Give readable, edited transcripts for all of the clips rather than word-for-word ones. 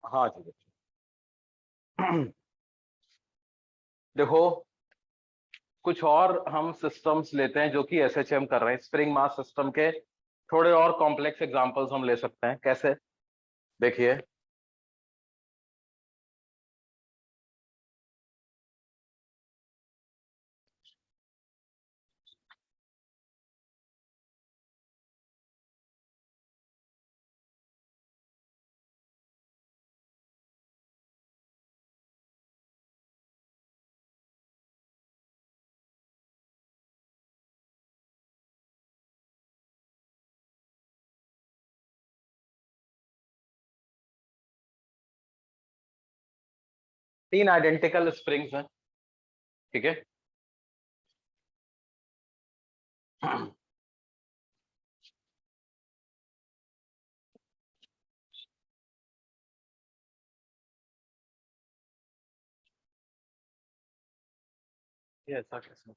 हाँ जी देखो, कुछ और हम सिस्टम्स लेते हैं जो कि एसएचएम कर रहे हैं। स्प्रिंग मास सिस्टम के थोड़े और कॉम्प्लेक्स एग्जांपल्स हम ले सकते हैं। कैसे? देखिए, तीन आइडेंटिकल स्प्रिंग्स हैं, ठीक है। ये ऐसा कैसे?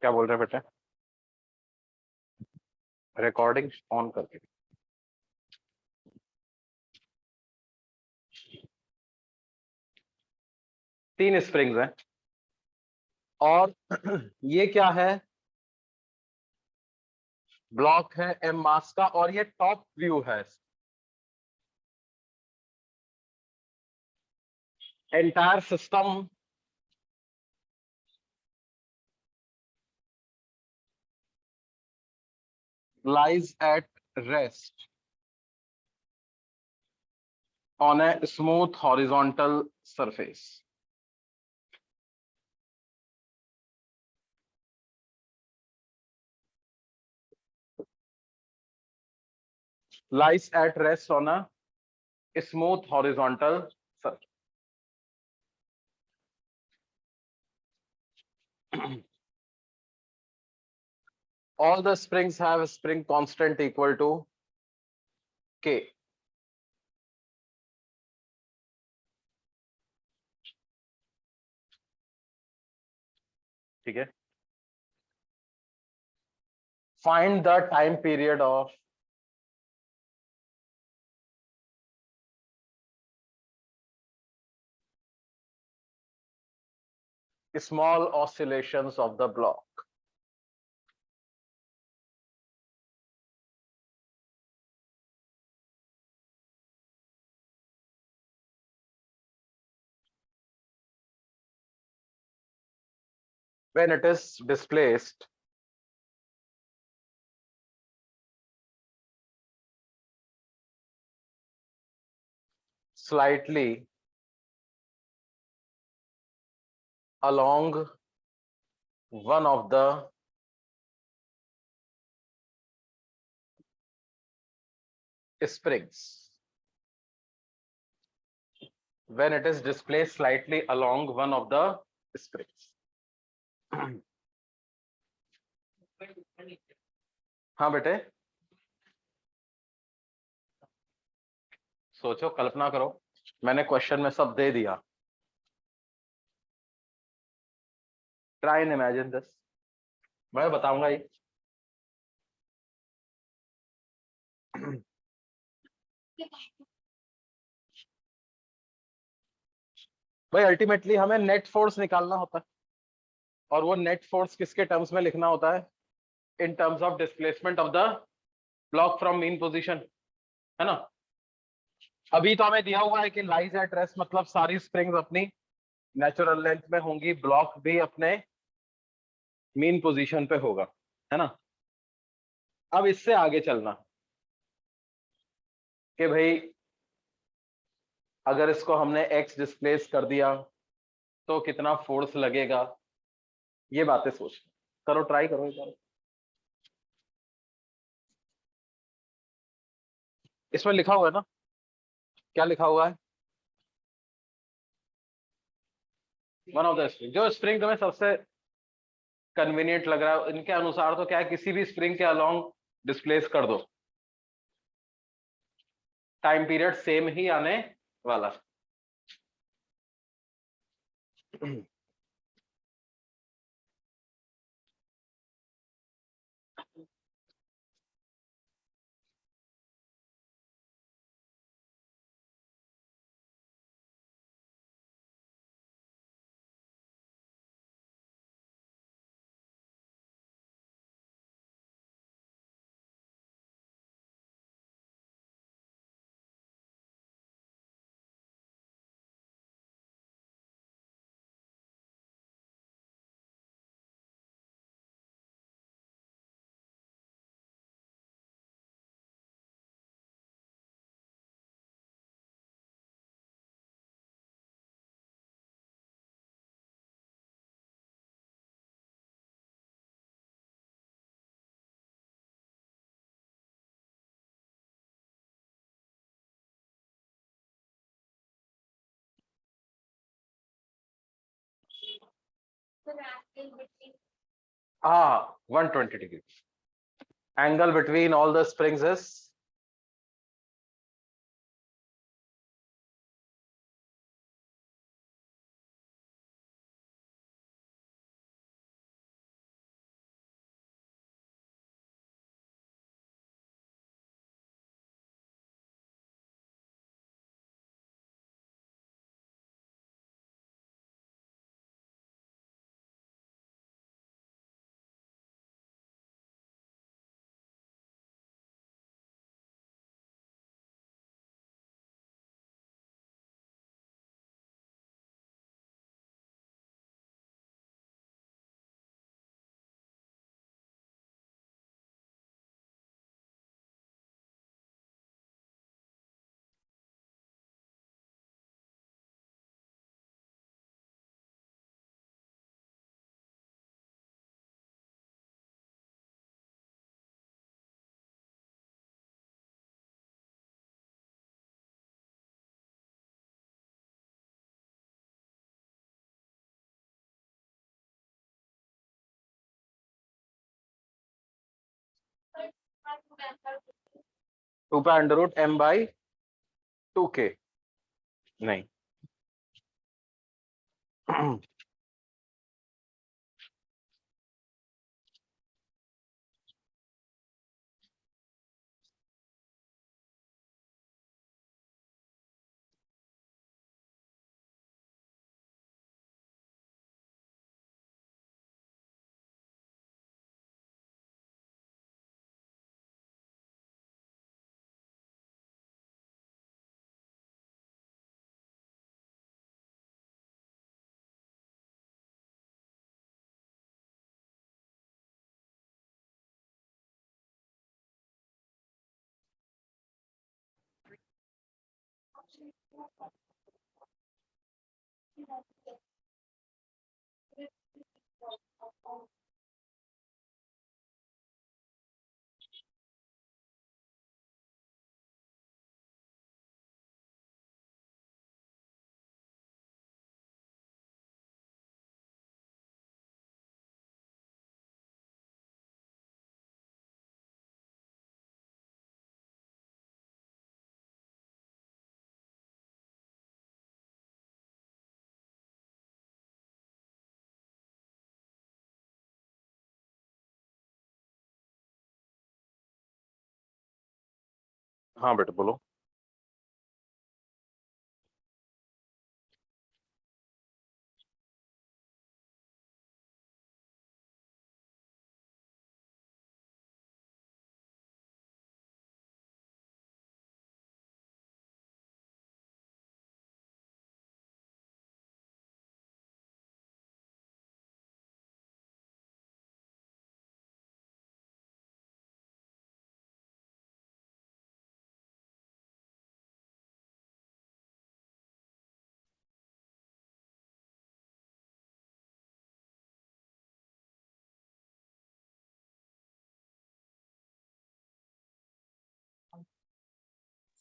क्या बोल रहे हैं बेटा? रिकॉर्डिंग ऑन करके। तीन स्प्रिंग्स हैं और ये क्या है? ब्लॉक है एम मास का और ये टॉप व्यू है। Entire system lies at rest on a smooth horizontal surface. Lies at rest on a smooth horizontal surface. All the springs have a spring constant equal to K. ठीक है। Find the time period of small oscillations of the block. When it is displaced slightly along one of the springs. When it is displaced slightly along one of the springs. हाँ बेटे, सोचो, कल्पना करो, मैंने question में सब दे दिया। Try and imagine this. मैं बताऊंगा ये। भाई अल्टीमेटली हमें नेट फोर्स निकालना होता है और वो नेट फोर्स किसके टर्म्स में लिखना होता है? In terms of displacement of the block from mean position, है ना। अभी तो हमें दिया हुआ है कि लाइज एट रेस्ट मतलब सारी स्प्रिंग्स अपनी नेचुरल लेंथ में होंगी, ब्लॉक भी अपने मीन पोजीशन पे होगा, है ना। अब इससे आगे चलना कि भाई अगर इसको हमने एक्स डिस्प्लेस कर दिया तो कितना फोर्स लगेगा, ये बातें सोच करो, ट्राई करो एक बार। इसमें लिखा हुआ है ना, क्या लिखा हुआ है? वन ऑफ द स्प्रिंग, जो स्प्रिंग तुम्हें सबसे कन्वीनियंट लग रहा है इनके अनुसार, तो क्या है, किसी भी स्प्रिंग के अलोंग डिस्प्लेस कर दो, टाइम पीरियड सेम ही आने वाला। हाँ, 120 degree angle between all the springs is two pi under root m by 2k। नहीं। हाँ बेटा बोलो।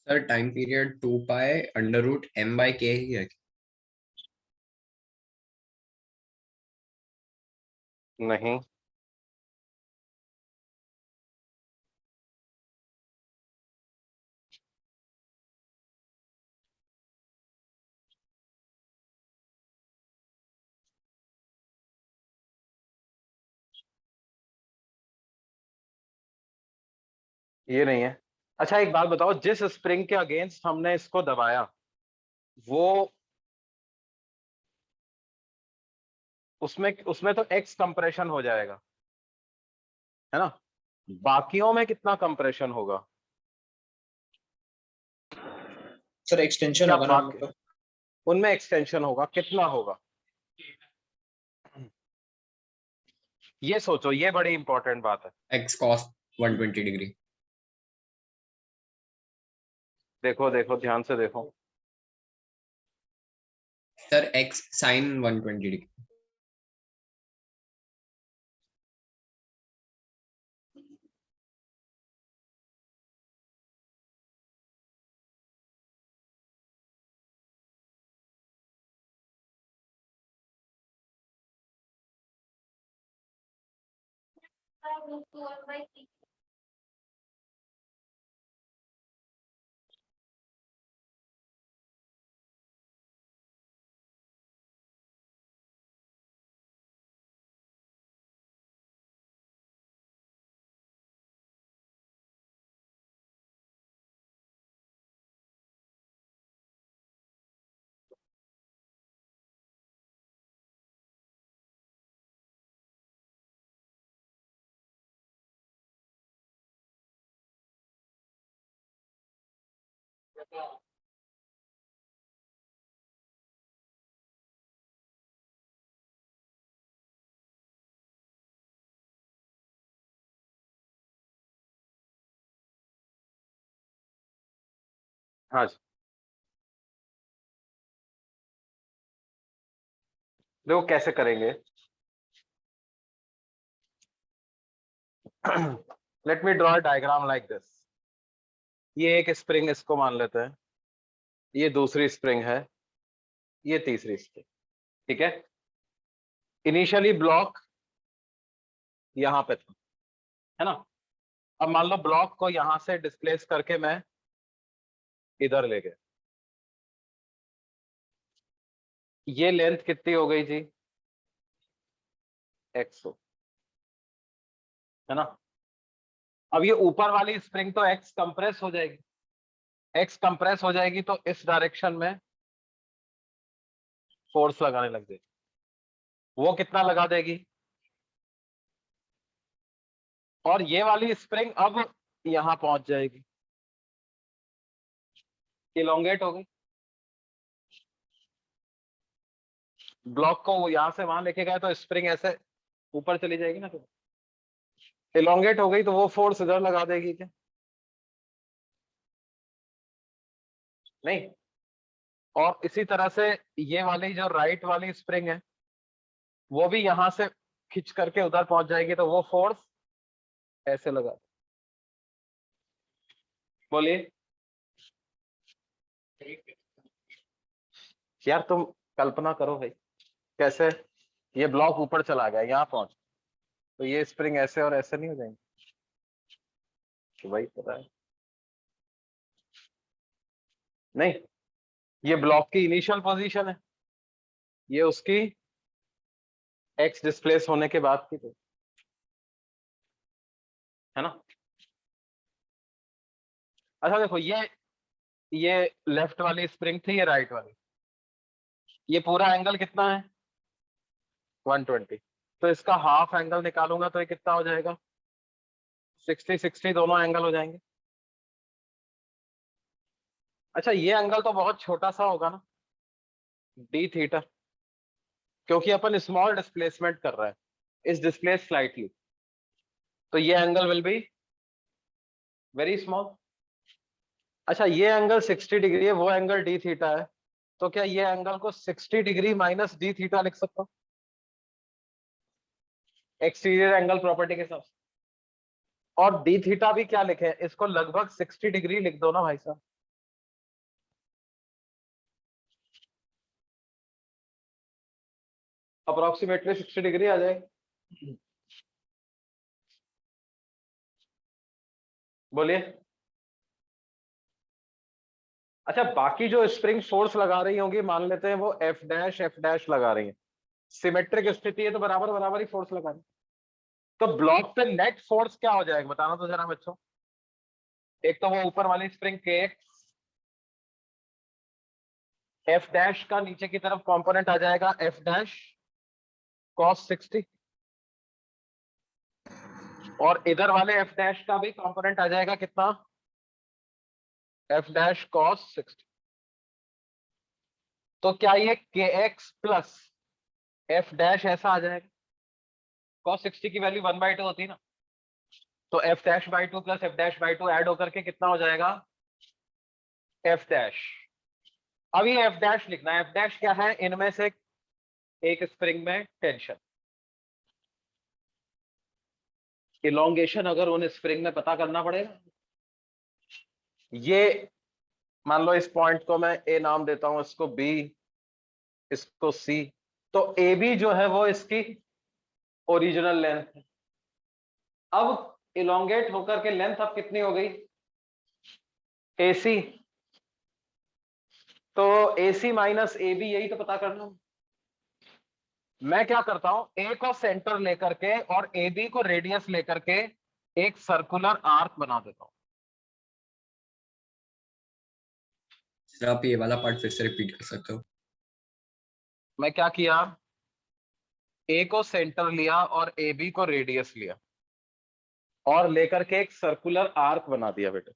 Sir time period 2 pi under root m by k ही है। नहीं, ये नहीं है। अच्छा एक बात बताओ, जिस स्प्रिंग के अगेंस्ट हमने इसको दबाया वो उसमें उसमें तो एक्स कंप्रेशन हो जाएगा, है ना? बाकियों में कितना कंप्रेशन होगा? सर एक्सटेंशन क्या होगा ना बाकी, उनमें एक्सटेंशन होगा, कितना होगा? ये सोचो, ये बड़ी इंपॉर्टेंट बात है। X cos 120 degree. देखो देखो, ध्यान से देखो। Sir, X sin 120 degree. हाँ जी, देखो कैसे करेंगे। Let me draw diagram like this. ये एक स्प्रिंग, इसको मान लेते हैं, ये दूसरी स्प्रिंग है, ये तीसरी स्प्रिंग, ठीक है। इनिशियली ब्लॉक यहाँ पे था, है ना? अब मान लो ब्लॉक को यहां से डिस्प्लेस करके मैं इधर ले गया। ये लेंथ कितनी हो गई जी? एक्स, है ना? अब ये ऊपर वाली स्प्रिंग तो एक्स कंप्रेस हो जाएगी, एक्स कंप्रेस हो जाएगी तो इस डायरेक्शन में फोर्स लगाने लग जाएगी। वो कितना लगा देगी? और ये वाली स्प्रिंग अब यहां पहुंच जाएगी, इलोंगेट हो गई। ब्लॉक को वो यहां से वहां लेके गए तो स्प्रिंग ऐसे ऊपर चली जाएगी ना, तो इलोंगेट हो गई, तो वो फोर्स इधर लगा देगी क्या? नहीं। और इसी तरह से ये वाली जो राइट वाली स्प्रिंग है वो भी यहां से खिंच करके उधर पहुंच जाएगी, तो वो फोर्स ऐसे लगा। बोलिए यार, तुम कल्पना करो भाई, कैसे ये ब्लॉक ऊपर चला गया, यहाँ पहुंच, तो ये स्प्रिंग ऐसे और ऐसे नहीं हो जाएंगे कि भाई पता है? नहीं, ये ब्लॉक की इनिशियल पोजीशन है, ये उसकी एक्स डिस्प्लेस होने के बाद की, तो है ना? अच्छा देखो, ये लेफ्ट वाली स्प्रिंग थी, ये राइट वाली, ये पूरा एंगल कितना है? 120। तो इसका हाफ एंगल निकालूंगा तो ये कितना हो जाएगा? 60 60 दोनों एंगल हो जाएंगे। अच्छा ये एंगल तो बहुत छोटा सा होगा ना, डी थीटा, क्योंकि अपन स्मॉल डिस्प्लेसमेंट कर रहे हैं, इस डिस्प्लेस स्लाइटली, तो ये angle will be very small. अच्छा ये एंगल 60 डिग्री है, वो एंगल डी थीटा है, तो क्या ये एंगल को 60 डिग्री माइनस डी थीटा लिख सकता हूँ एक्सटीरियर एंगल प्रॉपर्टी के हिसाब से? और डी थीटा भी क्या लिखे, इसको लगभग 60 डिग्री लिख दो ना भाई साहब। अप्रोक्सीमेटली 60 डिग्री आ जाएगी। बोलिए। अच्छा, बाकी जो स्प्रिंग फोर्स लगा रही होंगी, मान लेते हैं वो एफ डैश लगा रही है, सिमेट्रिक स्थिति है तो बराबर बराबर ही फोर्स लगा रही है। तो ब्लॉक पे नेट फोर्स क्या हो जाएगा, बताना तो जरा बच्चों। एक तो वो ऊपर वाली स्प्रिंग के एक्स, एफ डैश का नीचे की तरफ कंपोनेंट आ जाएगा एफ डैश कॉस 60, और इधर वाले एफ डैश का भी कंपोनेंट आ जाएगा कितना, एफ डैश कॉस 60। तो क्या ये के एक्स प्लस एफ डैश ऐसा आ जाएगा, कॉस 60 की वैल्यू 1/2 होती है ना, तो F dash by 2 plus F dash by 2 add होकर के कितना हो जाएगा, एफ डैश। अब ये एफ डैश लिखना है, एफ डैश क्या है, इनमें से एक स्प्रिंग में टेंशन, इलोंगेशन अगर उन स्प्रिंग में पता करना पड़ेगा। ये मान लो इस पॉइंट को मैं ए नाम देता हूं, इसको बी, इसको सी, तो ए बी जो है वो इसकी ओरिजिनल लेंथ है। अब इलोंगेट होकर के लेंथ अब कितनी हो गई, एसी, तो AC माइनस ए बी, यही तो पता करना। मैं क्या करता हूं, ए को सेंटर लेकर के और ए बी को रेडियस लेकर के एक सर्कुलर आर्क बना देता हूं। सर आप ये वाला पार्ट फिर से रिपीट कर सकते हो? मैं क्या किया, ए को सेंटर लिया और ए बी को रेडियस लिया और लेकर के एक सर्कुलर आर्क बना दिया बेटे।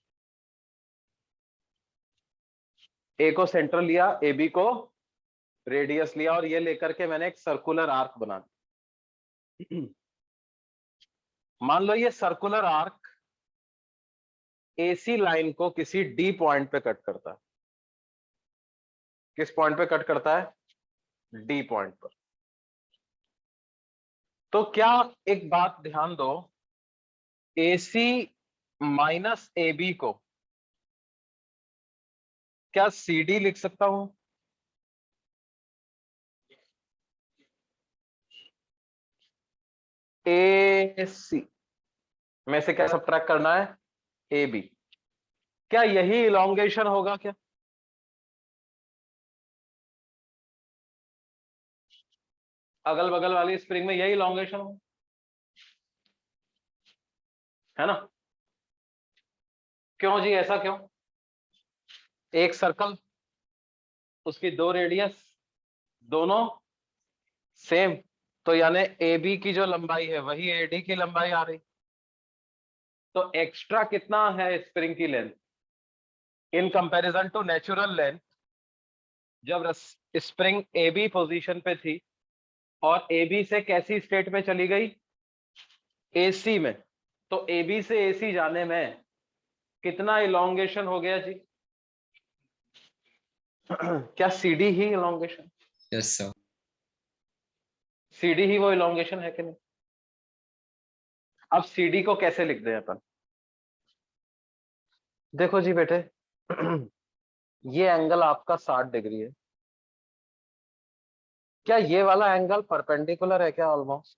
ए को सेंटर लिया, ए बी को रेडियस लिया और ये लेकर के मैंने एक सर्कुलर आर्क बना दिया। मान लो ये सर्कुलर आर्क एसी लाइन को किसी डी पॉइंट पे कट करता है। किस पॉइंट पे कट करता है, डी पॉइंट पर। तो क्या, एक बात ध्यान दो, AC माइनस ए बी को क्या CD लिख सकता हूं, AC में से क्या सब्ट्रैक्ट करना है, AB। क्या यही इलोंगेशन होगा क्या, अगल बगल वाली स्प्रिंग में यही इलोंगेशन हो, है ना। क्यों जी, ऐसा क्यों, एक सर्कल, उसकी दो रेडियस, दोनों सेम, तो यानी AB की जो लंबाई है वही AD की लंबाई आ रही। तो एक्स्ट्रा कितना है स्प्रिंग की length in comparison to natural length, जब स्प्रिंग AB पोजीशन पे थी और AB से कैसी स्टेट में चली गई, AC में, तो AB से AC जाने में कितना इलोंगेशन हो गया जी, क्या CD ही इलोंगेशन, यस सर। CD ही वो इलोंगेशन है कि नहीं। अब CD को कैसे लिख दें अपन, देखो जी बेटे, ये एंगल आपका 60 डिग्री है, क्या ये वाला एंगल परपेंडिकुलर है क्या, ऑलमोस्ट,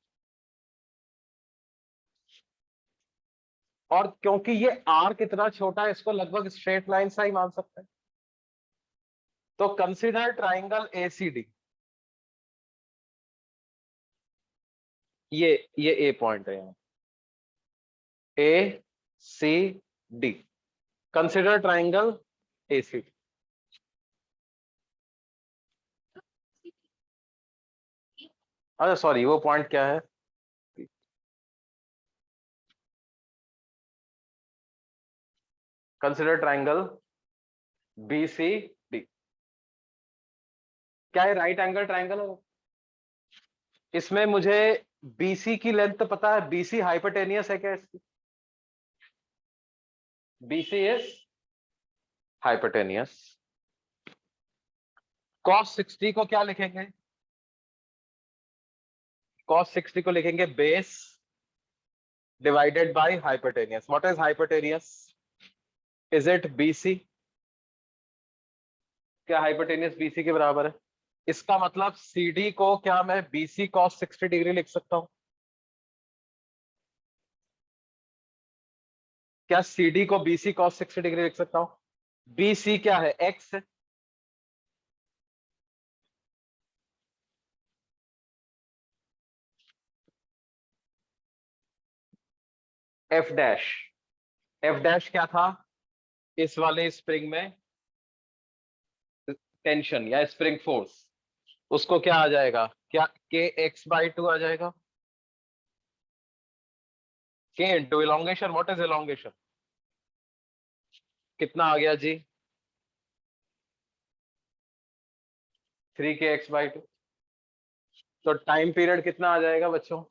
और क्योंकि ये आर्क इतना छोटा है इसको लगभग स्ट्रेट लाइन सा ही मान सकते हैं। तो कंसीडर ट्राइंगल ACD, ये ए पॉइंट है यहाँ, ACD, कंसीडर ट्राइंगल ACD। अच्छा सॉरी, वो पॉइंट क्या है, कंसीडर ट्राइंगल BCD। क्या है, राइट एंगल ट्राइंगल है, इसमें मुझे BC की लेंथ तो पता है, BC हाइपोटेनियस है क्या इसकी, BC इज हाइपोटेनियस। cos 60 को क्या लिखेंगे, cos 60 को लिखेंगे base divided by hypotenuse. What is hypotenuse, is it BC, क्या हाइपोटेनियस BC के बराबर है, इसका मतलब CD को क्या मैं BC cos 60 डिग्री लिख सकता हूं, क्या CD को BC cos 60 डिग्री लिख सकता हूं? BC क्या है? X है। F डैश क्या था इस वाले स्प्रिंग में? टेंशन या स्प्रिंग फोर्स। उसको क्या आ जाएगा? क्या KX/2 आ जाएगा? K into elongation. What is elongation? कितना आ गया जी? 3KX/2। तो टाइम पीरियड कितना आ जाएगा बच्चों?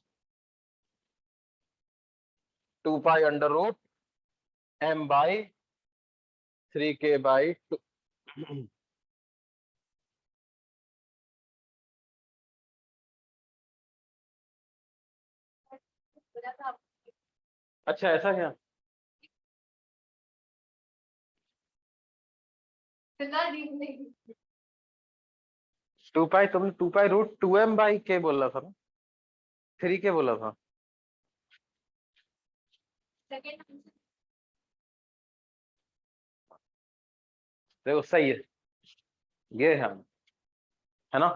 2π√m/3K/2। अच्छा ऐसा क्या? 2π, तुमने 2π√2m/K बोला था ना? 3K बोला था। देखो सही है, ये है ना?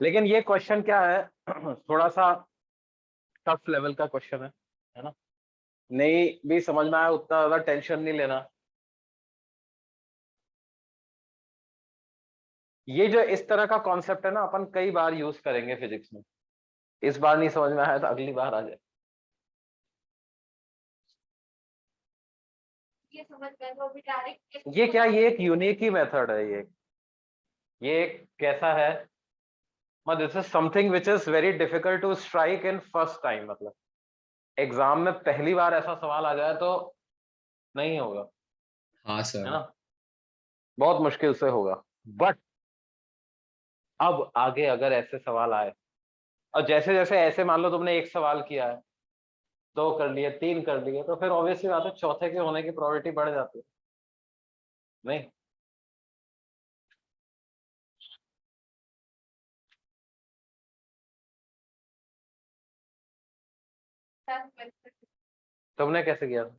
लेकिन ये क्वेश्चन क्या है, थोड़ा सा टफ लेवल का क्वेश्चन है ना? नहीं भी समझ में आया उतना ज्यादा टेंशन नहीं लेना। ये जो इस तरह का कॉन्सेप्ट है ना, अपन कई बार यूज करेंगे फिजिक्स में। इस बार नहीं समझ में आया तो अगली बार आ जाए। ये क्या, ये एक यूनिक ही मेथड है। ये एक कैसा है, this is something which is very difficult to strike in first time. मतलब एग्जाम में पहली बार ऐसा सवाल आ जाए तो नहीं होगा, हाँ है सर। ना? बहुत मुश्किल से होगा। बट अब आगे अगर ऐसे सवाल आए, और जैसे जैसे ऐसे मान लो तुमने एक सवाल किया है, 2 कर लिए, 3 कर लिए, तो फिर ऑब्वियसली बात है चौथे के होने की प्रोबेबिलिटी बढ़ जाती है। नहीं, तुमने कैसे किया था?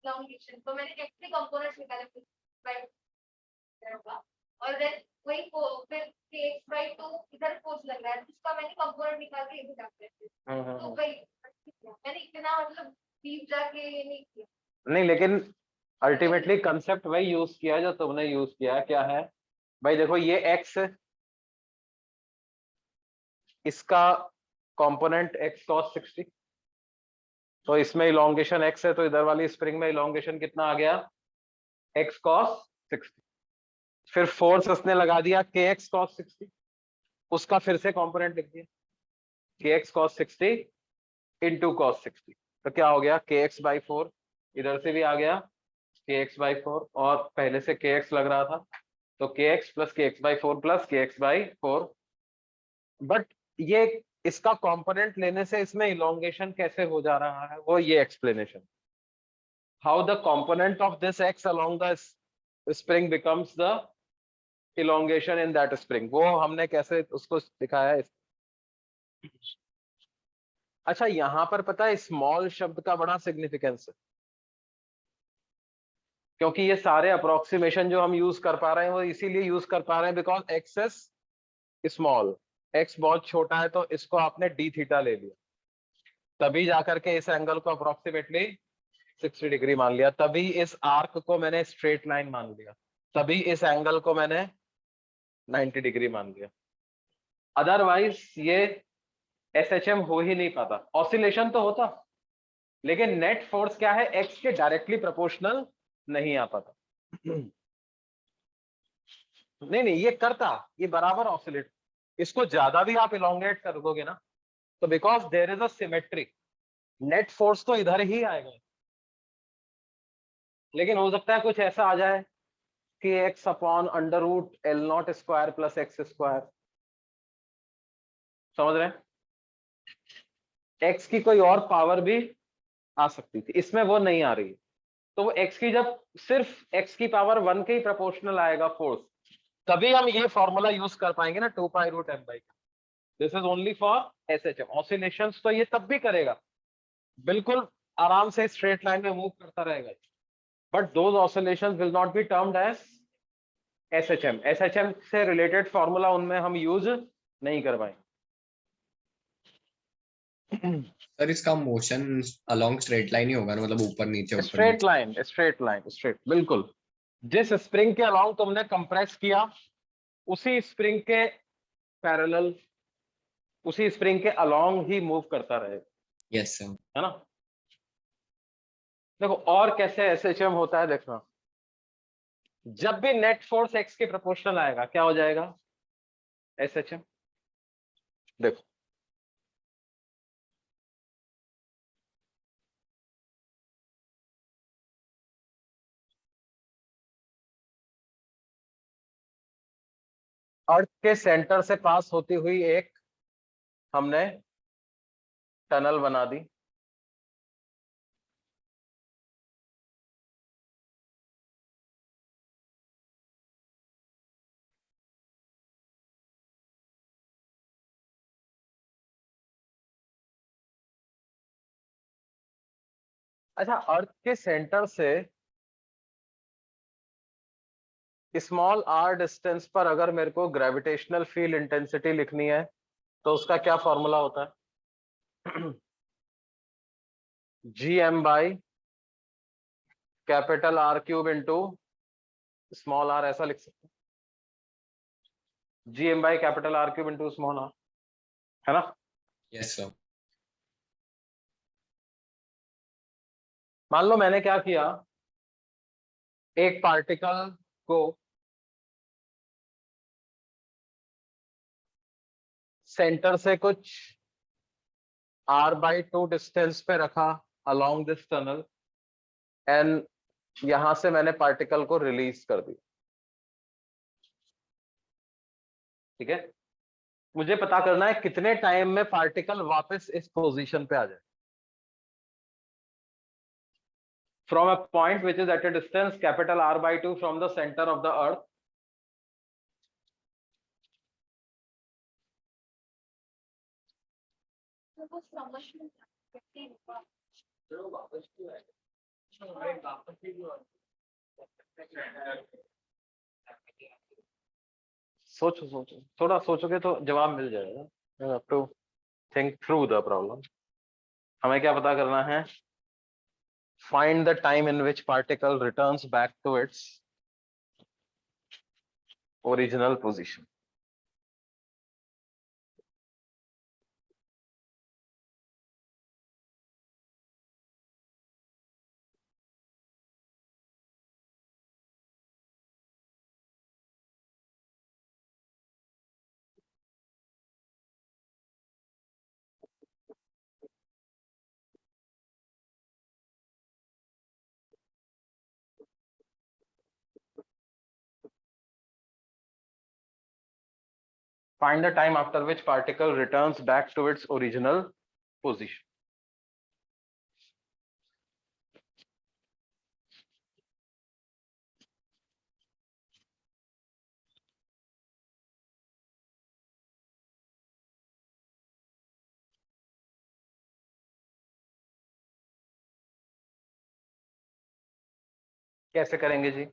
तो मैंने एक्स कंपोनेंट्स निकाले और देन वही फिर KX/2 इधर फोर्स लग रहा है, जिसका मैंने कंपोनेंट निकाल के इधर डाल दिया। तो वही मैंने इतना मतलब डीप जाके ये नहीं किया। नहीं, लेकिन अल्टीमेटली कंसेप्ट वही यूज किया जो तुमने यूज किया। क्या है भाई? देखो ये एक्स, इसका कंपोनेंट x cos 60, तो इसमें इलोंगेशन x है, तो इधर वाली स्प्रिंग में इलोंगेशन कितना आ गया? x cos 60। फिर फोर्स उसने लगा दिया kx cos 60, उसका फिर से कंपोनेंट लिख दिया kx cos 60 इंटू cos 60। तो क्या हो गया? kx/4। इधर से भी आ गया kx/4, और पहले से kx लग रहा था, तो kx plus kx/4 plus kx/4। But ये इसका कंपोनेंट लेने से इसमें इलोंगेशन कैसे हो जा रहा है, वो ये explanation. How the component of this x along the spring becomes the elongation in that spring, वो हमने कैसे उसको दिखाया है। अच्छा, यहां पर पता है स्मॉल शब्द का बड़ा सिग्निफिकेंस है, क्योंकि ये सारे अप्रोक्सीमेशन जो हम यूज कर पा रहे हैं वो इसीलिए यूज कर पा रहे हैं because x is small. X बहुत छोटा है तो इसको आपने डी थीटा ले लिया, तभी जाकर के इस एंगल को अप्रोक्सीमेटली 60 डिग्री मान लिया, तभी इस आर्क को मैंने स्ट्रेट लाइन मान लिया, तभी इस एंगल को मैंने 90 डिग्री मान लिया। अदरवाइज ये एसएचएम हो ही नहीं पाता। ऑसिलेशन तो होता, लेकिन नेट फोर्स क्या है, एक्स के डायरेक्टली प्रोपोर्शनल नहीं आ पाता। नहीं, ये करता, ये बराबर ऑसिलेट। इसको ज्यादा भी आप इलोंगेट कर दोगे ना, तो because there is a symmetry, net force तो इधर ही आएगा। लेकिन हो सकता है कुछ ऐसा आ जाए कि x/√L0² प्लस x स्क्वायर। समझ रहे हैं? x की कोई और पावर भी आ सकती थी, इसमें वो नहीं आ रही। तो वो x की जब सिर्फ x की पावर 1 के ही प्रोपोर्शनल आएगा फोर्स, तभी हम ये फॉर्मूला यूज कर पाएंगे ना 2 pi root m by. This is only for SHM। Oscillations तो ये तब भी करेगा, बिल्कुल आराम से स्ट्रेट लाइन में मूव करता रहेगा, but those oscillations will not be termed as SHM। SHM से रिलेटेड फॉर्मूला उनमें हम यूज नहीं कर पाएंगे। सर इसका मोशन अलोंग स्ट्रेट लाइन ही होगा ना, मतलब ऊपर नीचे ऊपर straight line, straight line, straight, बिल्कुल। जिस स्प्रिंग के अलोंग तुमने कंप्रेस किया, उसी स्प्रिंग के पैरेलल, उसी स्प्रिंग के अलोंग ही मूव करता रहेगा, यस सर। है ना। देखो और कैसे SHM होता है, देखना। जब भी नेट फोर्स x के प्रोपोर्शनल आएगा, क्या हो जाएगा SHM। देखो अर्थ के सेंटर से पास होती हुई एक हमने टनल बना दी, अच्छा। अर्थ के सेंटर से स्मॉल r डिस्टेंस पर अगर मेरे को ग्रेविटेशनल फील्ड इंटेंसिटी लिखनी है, तो उसका क्या फॉर्मूला होता है? gm by capital R cube into small r, ऐसा लिख सकते हैं, gm by capital R cube into small r, है ना। Yes sir. मान लो मैंने क्या किया, एक पार्टिकल को सेंटर से कुछ r/2 डिस्टेंस पे रखा अलोंग दिस टनल, एंड यहां से मैंने पार्टिकल को रिलीज कर दिया, ठीक है। मुझे पता करना है कितने टाइम में पार्टिकल वापस इस पोजीशन पे आ जाए, from a point which is at a distance capital R/2 from the centre of the अर्थ। तो वो समझ में नहीं आता। सोचो सोचो, थोड़ा सोचोगे तो जवाब मिल जाएगा। You have to think through the problem। हमें क्या पता करना है? Find the time in which particle returns back to its original position। Find the time after which particle returns back to its original position। कैसे करेंगे जी?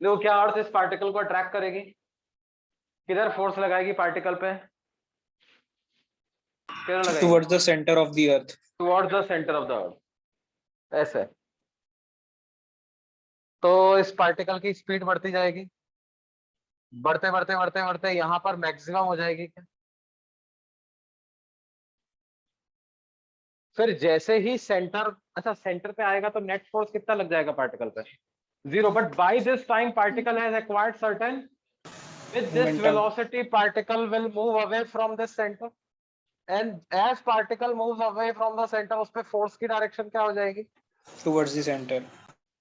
देखो, क्या अर्थ इस पार्टिकल को अट्रैक्ट करेगी? किधर फोर्स लगाएगी पार्टिकल पे? किधर लगाएगी? towards the center of the earth। Towards the centre of the अर्थ, ऐसे। तो इस पार्टिकल की स्पीड बढ़ती जाएगी, बढ़ते बढ़ते बढ़ते बढ़ते यहां पर मैक्सिमम हो जाएगी क्या? फिर जैसे ही सेंटर, अच्छा सेंटर पे आएगा तो नेट फोर्स कितना लग जाएगा पार्टिकल पे? 0। But by this time particle has acquired certain, with this Momentum। velocity particle will move away from the center। And as particle moves away from the center, उस पे force की direction क्या हो जाएगी? towards the center.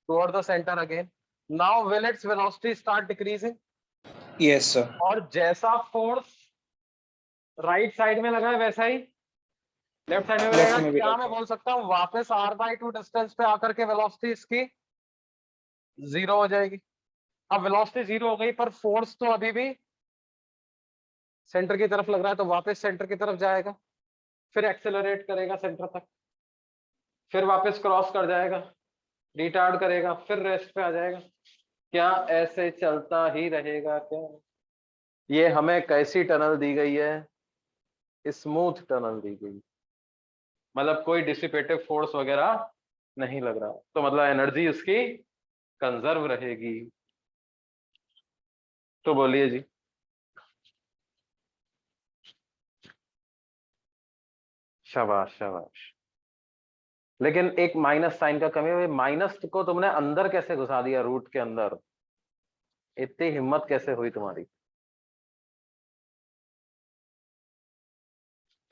Toward the centre again. Now will its velocity start decreasing? Yes, sir. और जैसा force right side में लगा है वैसा ही लेफ्ट साइड में भी Left लगेगा. में भी क्या मैं लगेगा. बोल सकता हूँ वापस r/2 डिस्टेंस पे आकर के वेलोसिटी इसकी जीरो हो जाएगी? अब वेलोसिटी जीरो हो गई पर फोर्स तो अभी भी सेंटर की तरफ लग रहा है, तो वापस सेंटर की तरफ जाएगा, फिर एक्सेलरेट करेगा सेंटर तक, फिर वापस क्रॉस कर जाएगा, रिटार्ड करेगा, फिर रेस्ट पे आ जाएगा. क्या ऐसे चलता ही रहेगा क्या? ये हमें कैसी टनल दी गई है? स्मूथ टनल दी गई, मतलब कोई डिसिपेटिव फोर्स वगैरह नहीं लग रहा, तो मतलब एनर्जी उसकी कंजर्व रहेगी. तो बोलिए जी. शाबाश शाबाश. लेकिन एक माइनस साइन का कमी है. माइनस को तुमने अंदर कैसे घुसा दिया रूट के अंदर? इतनी हिम्मत कैसे हुई तुम्हारी?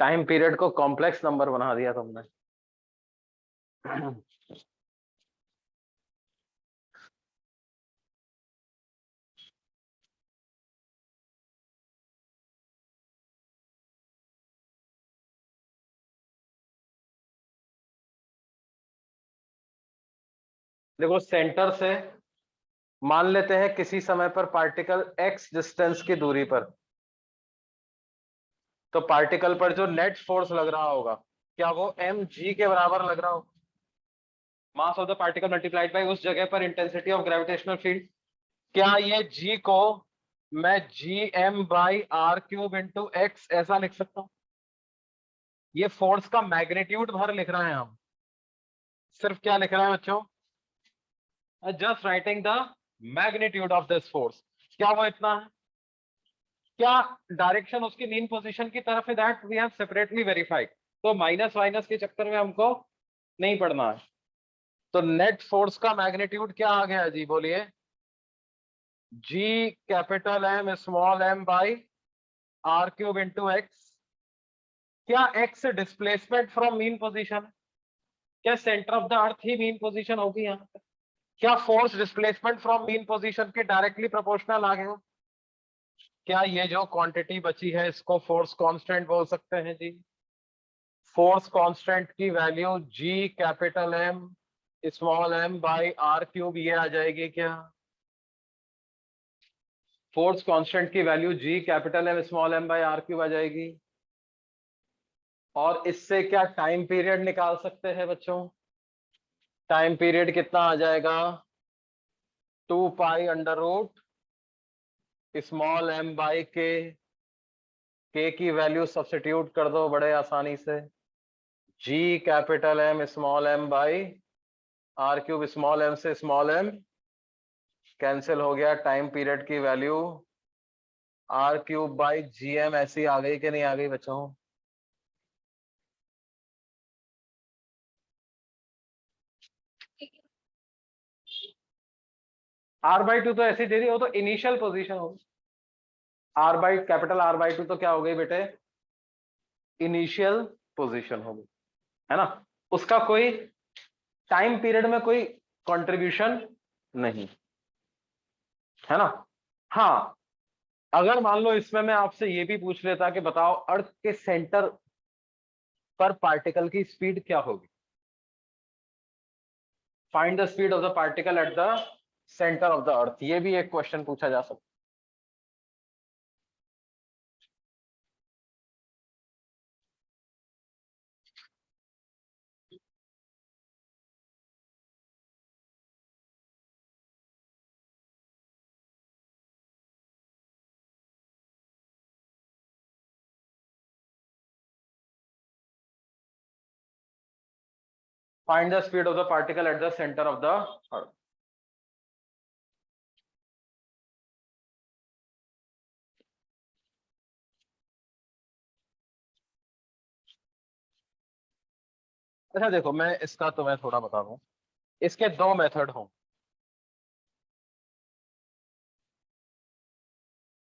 टाइम पीरियड को कॉम्प्लेक्स नंबर बना दिया तुमने. देखो सेंटर से मान लेते हैं किसी समय पर पार्टिकल x डिस्टेंस की दूरी पर, तो पार्टिकल पर जो नेट फोर्स लग रहा होगा क्या वो mg के बराबर लग रहा होगा? Mass of the particle multiplied by उस जगह पर इंटेंसिटी ऑफ ग्रेविटेशनल फील्ड. क्या ये g को मैं gm/r³ ऐसा लिख सकता हूं? ये फोर्स का मैग्नीट्यूड भर लिख रहे हैं हम. सिर्फ क्या लिख रहे हैं बच्चों? Just writing the magnitude of this force. क्या वो इतना है? क्या डायरेक्शन उसकी मीन पोजीशन की तरफ है? That we have separately verified. तो माइनस माइनस के चक्कर में हमको नहीं पड़ना है. तो नेट फोर्स का मैग्नीट्यूड क्या आ गया जी? बोलिए. जी capital M small m by r³ into x. क्या x displacement from mean position? क्या सेंटर ऑफ द अर्थ ही मीन पोजीशन होगी यहाँ पे? क्या force displacement from mean position के डायरेक्टली प्रोपोर्शनल आ गया? क्या ये जो क्वांटिटी बची है इसको फोर्स कांस्टेंट बोल सकते हैं जी? फोर्स कांस्टेंट की value G capital M small m by r³ ये आ जाएगी क्या? फोर्स कांस्टेंट की value G capital M small m by r³ आ जाएगी. और इससे क्या टाइम पीरियड निकाल सकते हैं बच्चों? टाइम पीरियड कितना आ जाएगा? 2 pi under root small m by k की वैल्यू सब्स्टिट्यूट कर दो बड़े आसानी से. G capital M small m by r³ small m से स्मॉल m कैंसिल हो गया. टाइम पीरियड की वैल्यू r³ बाई gm ऐसी आ गई कि नहीं आ गई बच्चों? r/2 तो ऐसी दे दी, वो तो इनिशियल पोजीशन होगी. R/2 तो क्या हो गई बेटे? इनिशियल पोजीशन होगी, है ना. उसका कोई टाइम पीरियड में कोई कंट्रीब्यूशन नहीं, है ना. हाँ, अगर मान लो इसमें मैं आपसे ये भी पूछ लेता कि बताओ अर्थ के सेंटर पर पार्टिकल की स्पीड क्या होगी? Find the speed of the particle at the centre of the अर्थ. ये भी एक क्वेश्चन पूछा जा सकता. Find the speed of the particle at the center of the earth. अच्छा देखो, मैं इसका तुम्हें थोड़ा बता दूं. इसके दो मेथड हों.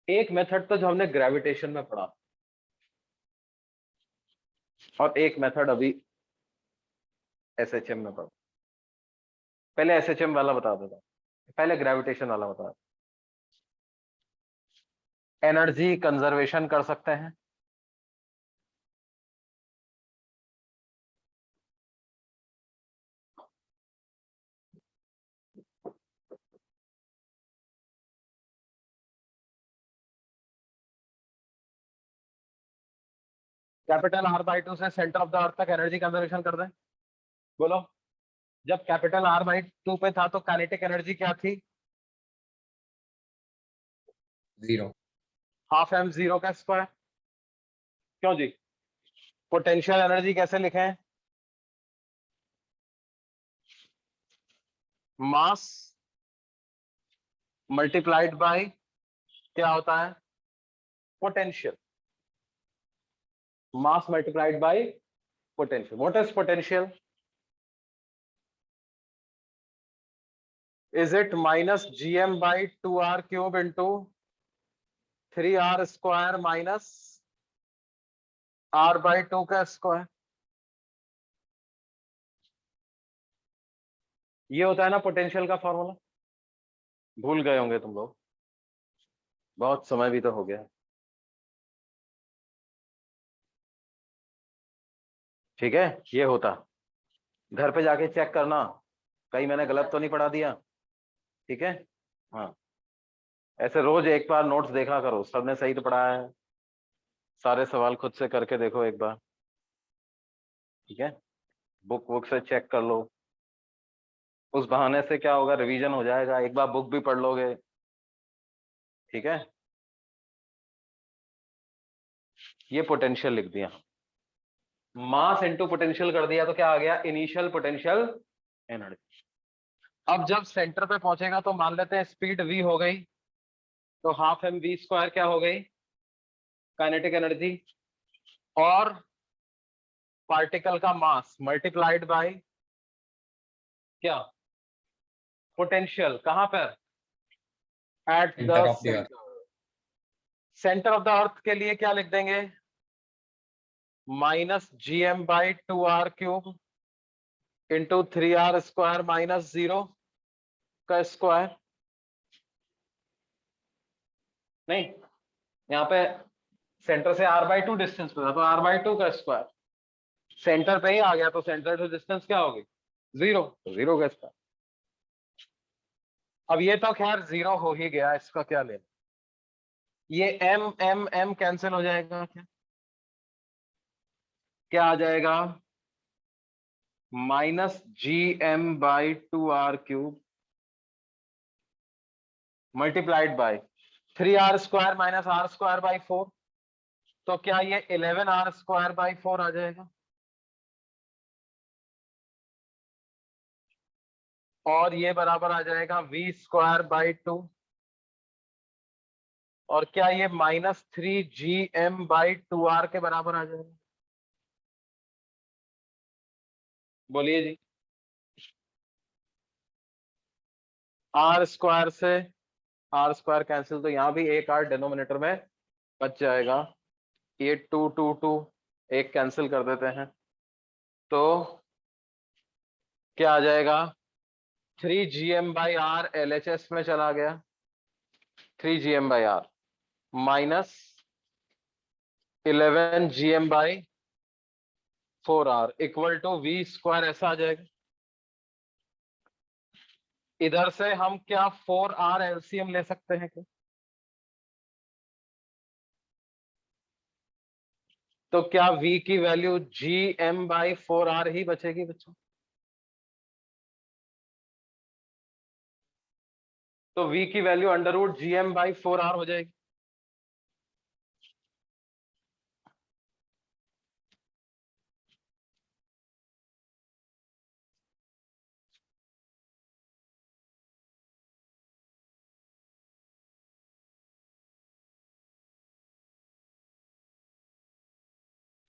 एक मेथड तो जो हमने ग्रेविटेशन में पढ़ा, और एक मेथड अभी एसएचएम में पढ़ो। पहले एसएचएम वाला बता देता, पहले ग्रेविटेशन वाला बता। एनर्जी कंजर्वेशन कर सकते हैं, कैपिटल R/2 से सेंटर ऑफ द अर्थ तक एनर्जी कंजर्वेशन कर दें। बोलो, जब कैपिटल R/2 पे था तो काइनेटिक एनर्जी क्या थी? 0। हाफ m0 का स्क्वायर। क्यों जी? पोटेंशियल एनर्जी कैसे लिखें? मास मल्टीप्लाइड बाय क्या होता है? Potential. Mass multiplied by potential. What is potential? Is it minus gm by 2r cube into 3r square minus r by 2 का स्क्वायर? ये होता है ना पोटेंशियल का फॉर्मूला। भूल गए होंगे तुम लोग, बहुत समय भी तो हो गया। ठीक है, ये होता। घर पे जाके चेक करना कहीं मैंने गलत तो नहीं पढ़ा दिया। ठीक है, हाँ, ऐसे रोज एक बार नोट्स देखा करो, सबने सही तो पढ़ाया है। सारे सवाल खुद से करके देखो एक बार। ठीक है, बुक से चेक कर लो। उस बहाने से क्या होगा, रिवीजन हो जाएगा, एक बार बुक भी पढ़ लोगे। ठीक है, ये पोटेंशियल लिख दिया। मास इनटू पोटेंशियल कर दिया तो क्या आ गया? Initial potential energy. अब जब सेंटर पे पहुंचेगा तो मान लेते हैं स्पीड v हो गई, तो हाफ mv² क्या हो गई? Kinetic energy. और पार्टिकल का मास मल्टीप्लाइड बाय क्या? पोटेंशियल। कहां पर? At the centre of the earth. Centre. Centre of the अर्थ के लिए क्या लिख देंगे? Minus gm by 2r cube into 3r square minus 0 का स्क्वायर। नहीं, यहाँ पे सेंटर से r/2 डिस्टेंस पे था तो r/2 का स्क्वायर। सेंटर पे ही आ गया तो सेंटर टू डिस्टेंस क्या होगी? 0, तो 0 का स्क्वायर। अब ये तो खैर 0 हो ही गया, इसका क्या लेना? ये m m m कैंसिल हो जाएगा। क्या आ जाएगा? Minus gm by 2r cube multiplied by 3r square minus r square by 4। तो क्या ये 11r स्क्वायर बाई 4 आ जाएगा? और ये बराबर आ जाएगा v स्क्वायर बाई 2। और क्या ये -3gm बाई 2r के बराबर आ जाएगा? बोलिए जी। r स्क्वायर से r स्क्वायर कैंसिल, तो यहां भी एक r डिनोमिनेटर में बच जाएगा। ये 2 2 2 एक कैंसिल कर देते हैं तो क्या आ जाएगा? 3gm बाई r LHS में चला गया। 3gm by r minus 11gm by 4r equal to v square, ऐसा आ जाएगा। इधर से हम क्या 4r एलसीएम ले सकते हैं क्या? तो क्या v की वैल्यू gm बाई 4r ही बचेगी बच्चों? तो v की वैल्यू √gm बाई 4r हो जाएगी।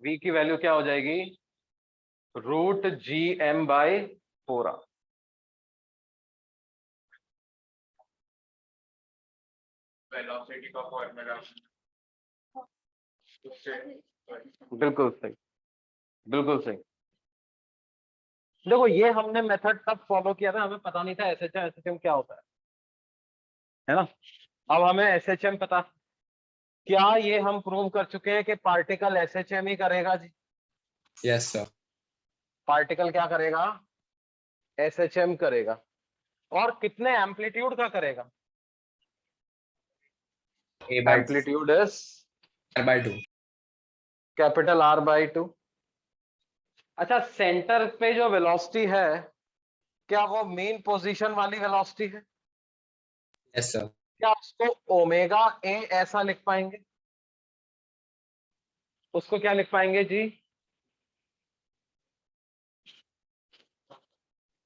v की वैल्यू क्या हो जाएगी? √gm by 4r। वेलोसिटी का फॉर्मूला बिल्कुल सही। बिल्कुल सही। देखो ये हमने मेथड तब फॉलो किया था, हमें पता नहीं था एसएचएम क्या होता है ना। अब हमें एसएचएम पता, क्या ये हम प्रूव कर चुके हैं कि पार्टिकल एसएचएम ही करेगा जी? Yes sir. पार्टिकल क्या करेगा? एसएचएम करेगा। और कितने एम्पलीट्यूड का करेगा? Amplitude is R/2। Capital R/2। अच्छा, सेंटर पे जो वेलोसिटी है, क्या वो मेन पोजीशन वाली वेलोसिटी है? Yes sir. क्या उसको ओमेगा ए ऐसा लिख पाएंगे? उसको क्या लिख पाएंगे जी?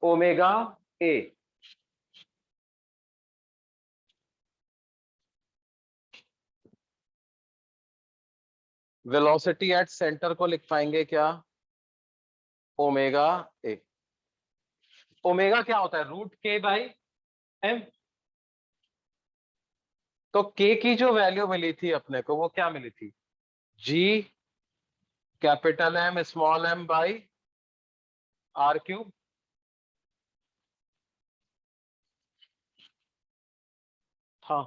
Omega A. Velocity at centre को लिख पाएंगे क्या? Omega A. ओमेगा क्या होता है? √k/m। तो k की जो वैल्यू मिली थी अपने को, वो क्या मिली थी? G capital M small m by R³। हाँ,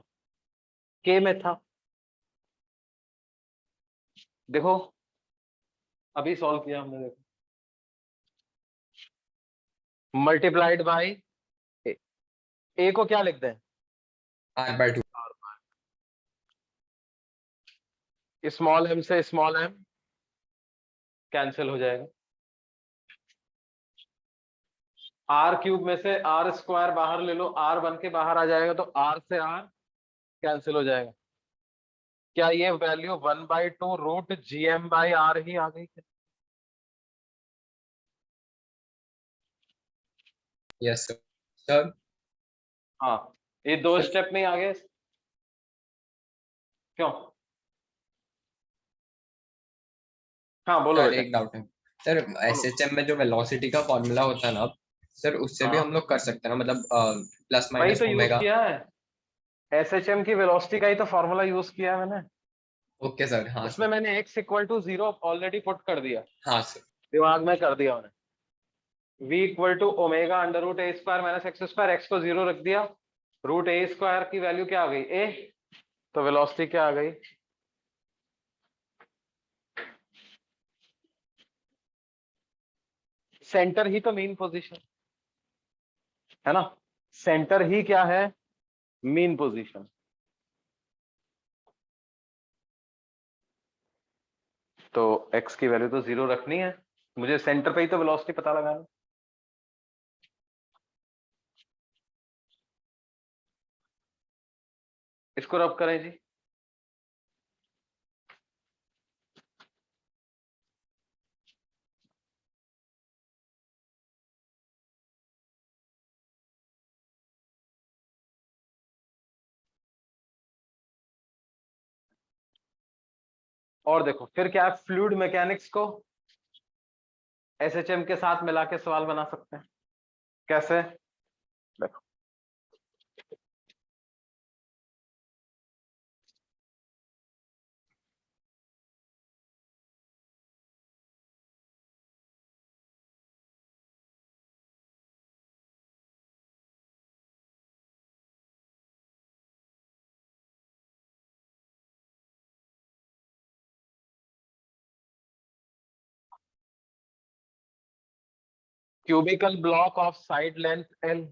k में था। देखो अभी सॉल्व किया हमने, देखो मल्टीप्लाइड बाई ए को क्या लिख दें? R/2। स्मॉल m से स्मॉल m कैंसिल हो जाएगा। R³ में से R² बाहर ले लो, R बन के बाहर आ जाएगा, तो R से R कैंसिल हो जाएगा। क्या ये वैल्यू 1/2 √GM/R ही आ गई? Yes sir. सर हाँ, ये दो स्टेप में आ गए। क्यों? हाँ बोलो सर बेटा। एक डाउट है सर, एसएचएम में जो वेलोसिटी का फॉर्मूला होता है ना सर, उससे भी हाँ, हम लोग कर सकते हैं ना, मतलब प्लस वही माइनस तो यूज ओमेगा। किया है, एसएचएम की वेलोसिटी का ही तो फॉर्मूला यूज किया है मैंने। Okay sir. हाँ उसमें सर। मैंने x = 0 ऑलरेडी पुट कर दिया, हाँ सर। दिमाग में कर दिया मैंने। v = ω√a² - x², x को 0 रख दिया, √a² की वैल्यू क्या आ गई? a। तो वेलोसिटी क्या आ गई? सेंटर ही तो मेन पोजीशन है ना, सेंटर ही क्या है? Main position. तो x की वैल्यू तो 0 रखनी है, मुझे सेंटर पे ही तो वेलोसिटी पता लगाना। इसको रब करें जी। और देखो फिर क्या है, फ्लूइड मैकेनिक्स को एसएचएम के साथ मिला के सवाल बना सकते हैं। कैसे? देखो cubical block of side length L।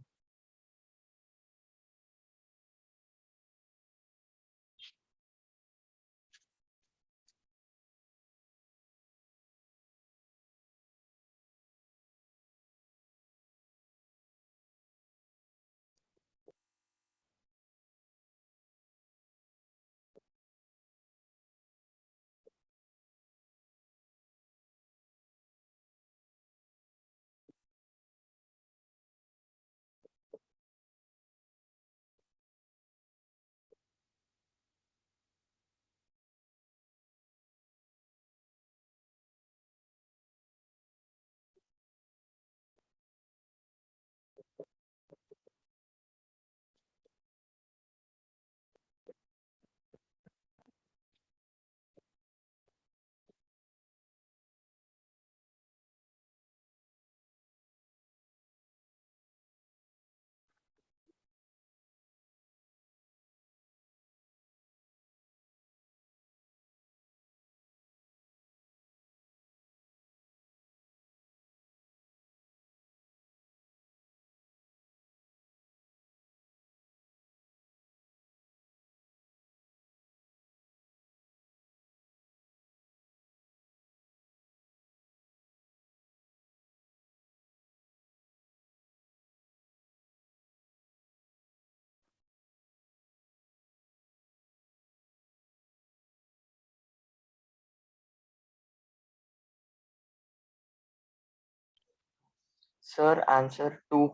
Sir answer 2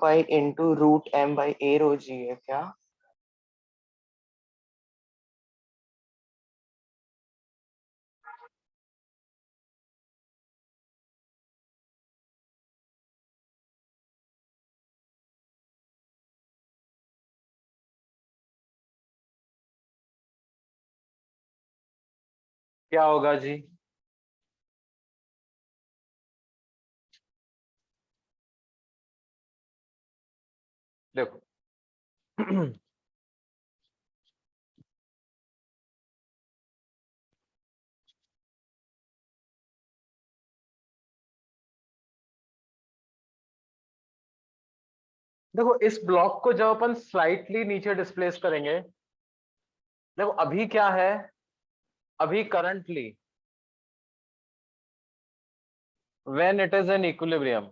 pi into root m by a rho g है क्या? क्या होगा जी? देखो देखो इस ब्लॉक को जब अपन स्लाइटली नीचे डिस्प्लेस करेंगे, देखो अभी क्या है, अभी currently when it is in equilibrium,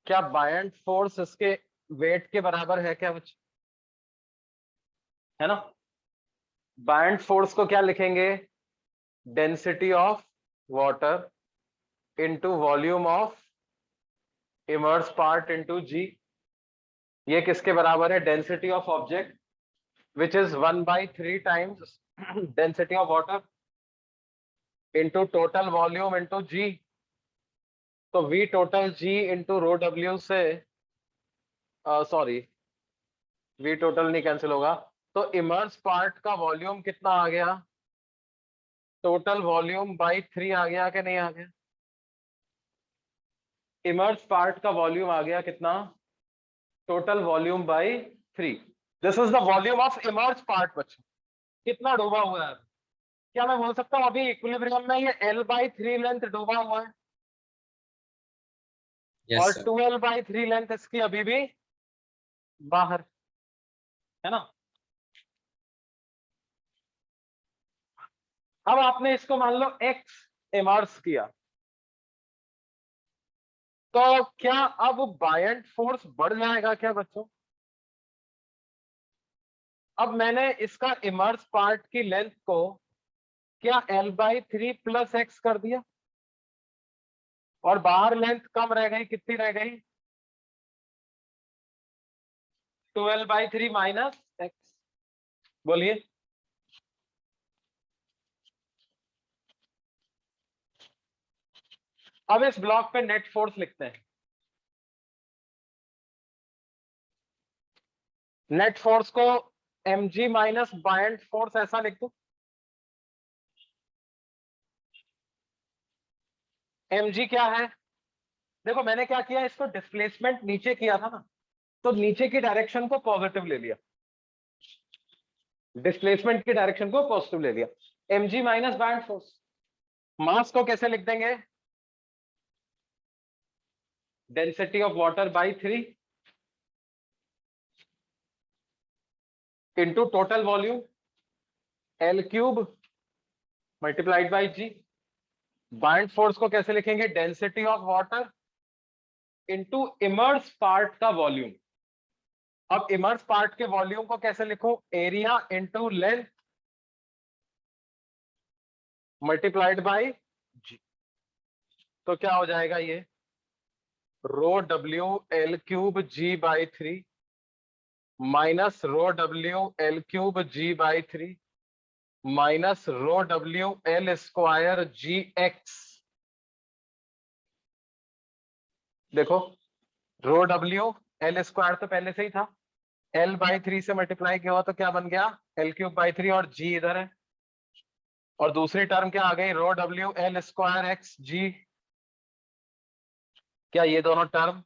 क्या बायंट फोर्स इसके वेट के बराबर है क्या बच्चे? है ना? बायंट फोर्स को क्या लिखेंगे? Density of water into volume of immerse part into g. ये किसके बराबर है? Density of object which is 1/3 times density of water into total volume into g. तो V total G into rho W से sorry V total नहीं cancel होगा, तो immerse part का वॉल्यूम कितना आ गया? टोटल वॉल्यूम बाई 3 आ गया कि नहीं आ गया? इमर्स पार्ट का वॉल्यूम आ गया कितना? Total volume by 3। This is the volume of immerse part बच्चों। कितना डूबा हुआ है? क्या मैं बोल सकता हूं अभी इक्विलिब्रियम में ये L/3 लेंथ डूबा हुआ है यस और सर 2L/3 लेंथ इसकी अभी भी बाहर, है ना? अब आपने इसको मान लो x इमर्स किया, तो क्या अब बायंट फोर्स बढ़ जाएगा क्या बच्चों? अब मैंने इसका इमर्स पार्ट की लेंथ को क्या L/3 प्लस x कर दिया और बाहर लेंथ कम रह गई, कितनी रह गई? 2L/3 minus x। बोलिए। अब इस ब्लॉक पे नेट फोर्स लिखते हैं। नेट फोर्स को mg माइनस बायंट फोर्स ऐसा लिख दो। mg क्या है? देखो मैंने क्या किया, इसको डिस्प्लेसमेंट नीचे किया था ना, तो नीचे की डायरेक्शन को पॉजिटिव ले लिया, डिस्प्लेसमेंट की डायरेक्शन को पॉजिटिव ले लिया। mg minus buoyant force. Mass को कैसे लिख देंगे? Density of water by 3 into total volume L³ multiplied by g. Buoyant force को कैसे लिखेंगे? Density of water into immerse part का वॉल्यूम। अब इमर्स पार्ट के वॉल्यूम को कैसे लिखो? Area into length multiplied by g. तो क्या हो जाएगा ये? Rho W L³ G/3 minus rho W L³ G/3 minus rho WL² GX। देखो रो WL² तो पहले से ही था, L/3 से मल्टीप्लाई किया हुआ तो क्या बन गया? L³/3 और G इधर है, और दूसरी टर्म क्या आ गई? रो WL² G। क्या ये दोनों टर्म?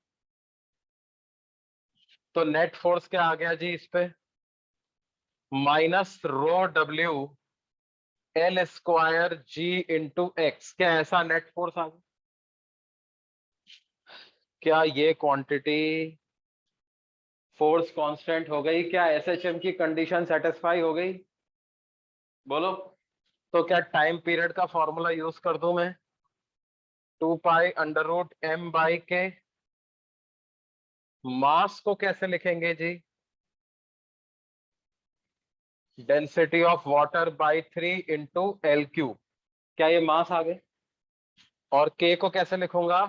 तो नेट फोर्स क्या आ गया जी इस पे? Minus rho WL² G into x। क्या ऐसा नेट फोर्स आ गया? क्या ये क्वांटिटी फोर्स कांस्टेंट हो गई? क्या SHM की कंडीशन सेटिस्फाई हो गई? बोलो। तो क्या टाइम पीरियड का फॉर्मूला यूज कर दूं मैं? 2π√m/k। मास को कैसे लिखेंगे जी? Density of water by 3 into L³ क्या ये मास आ गए? और k को कैसे लिखूंगा?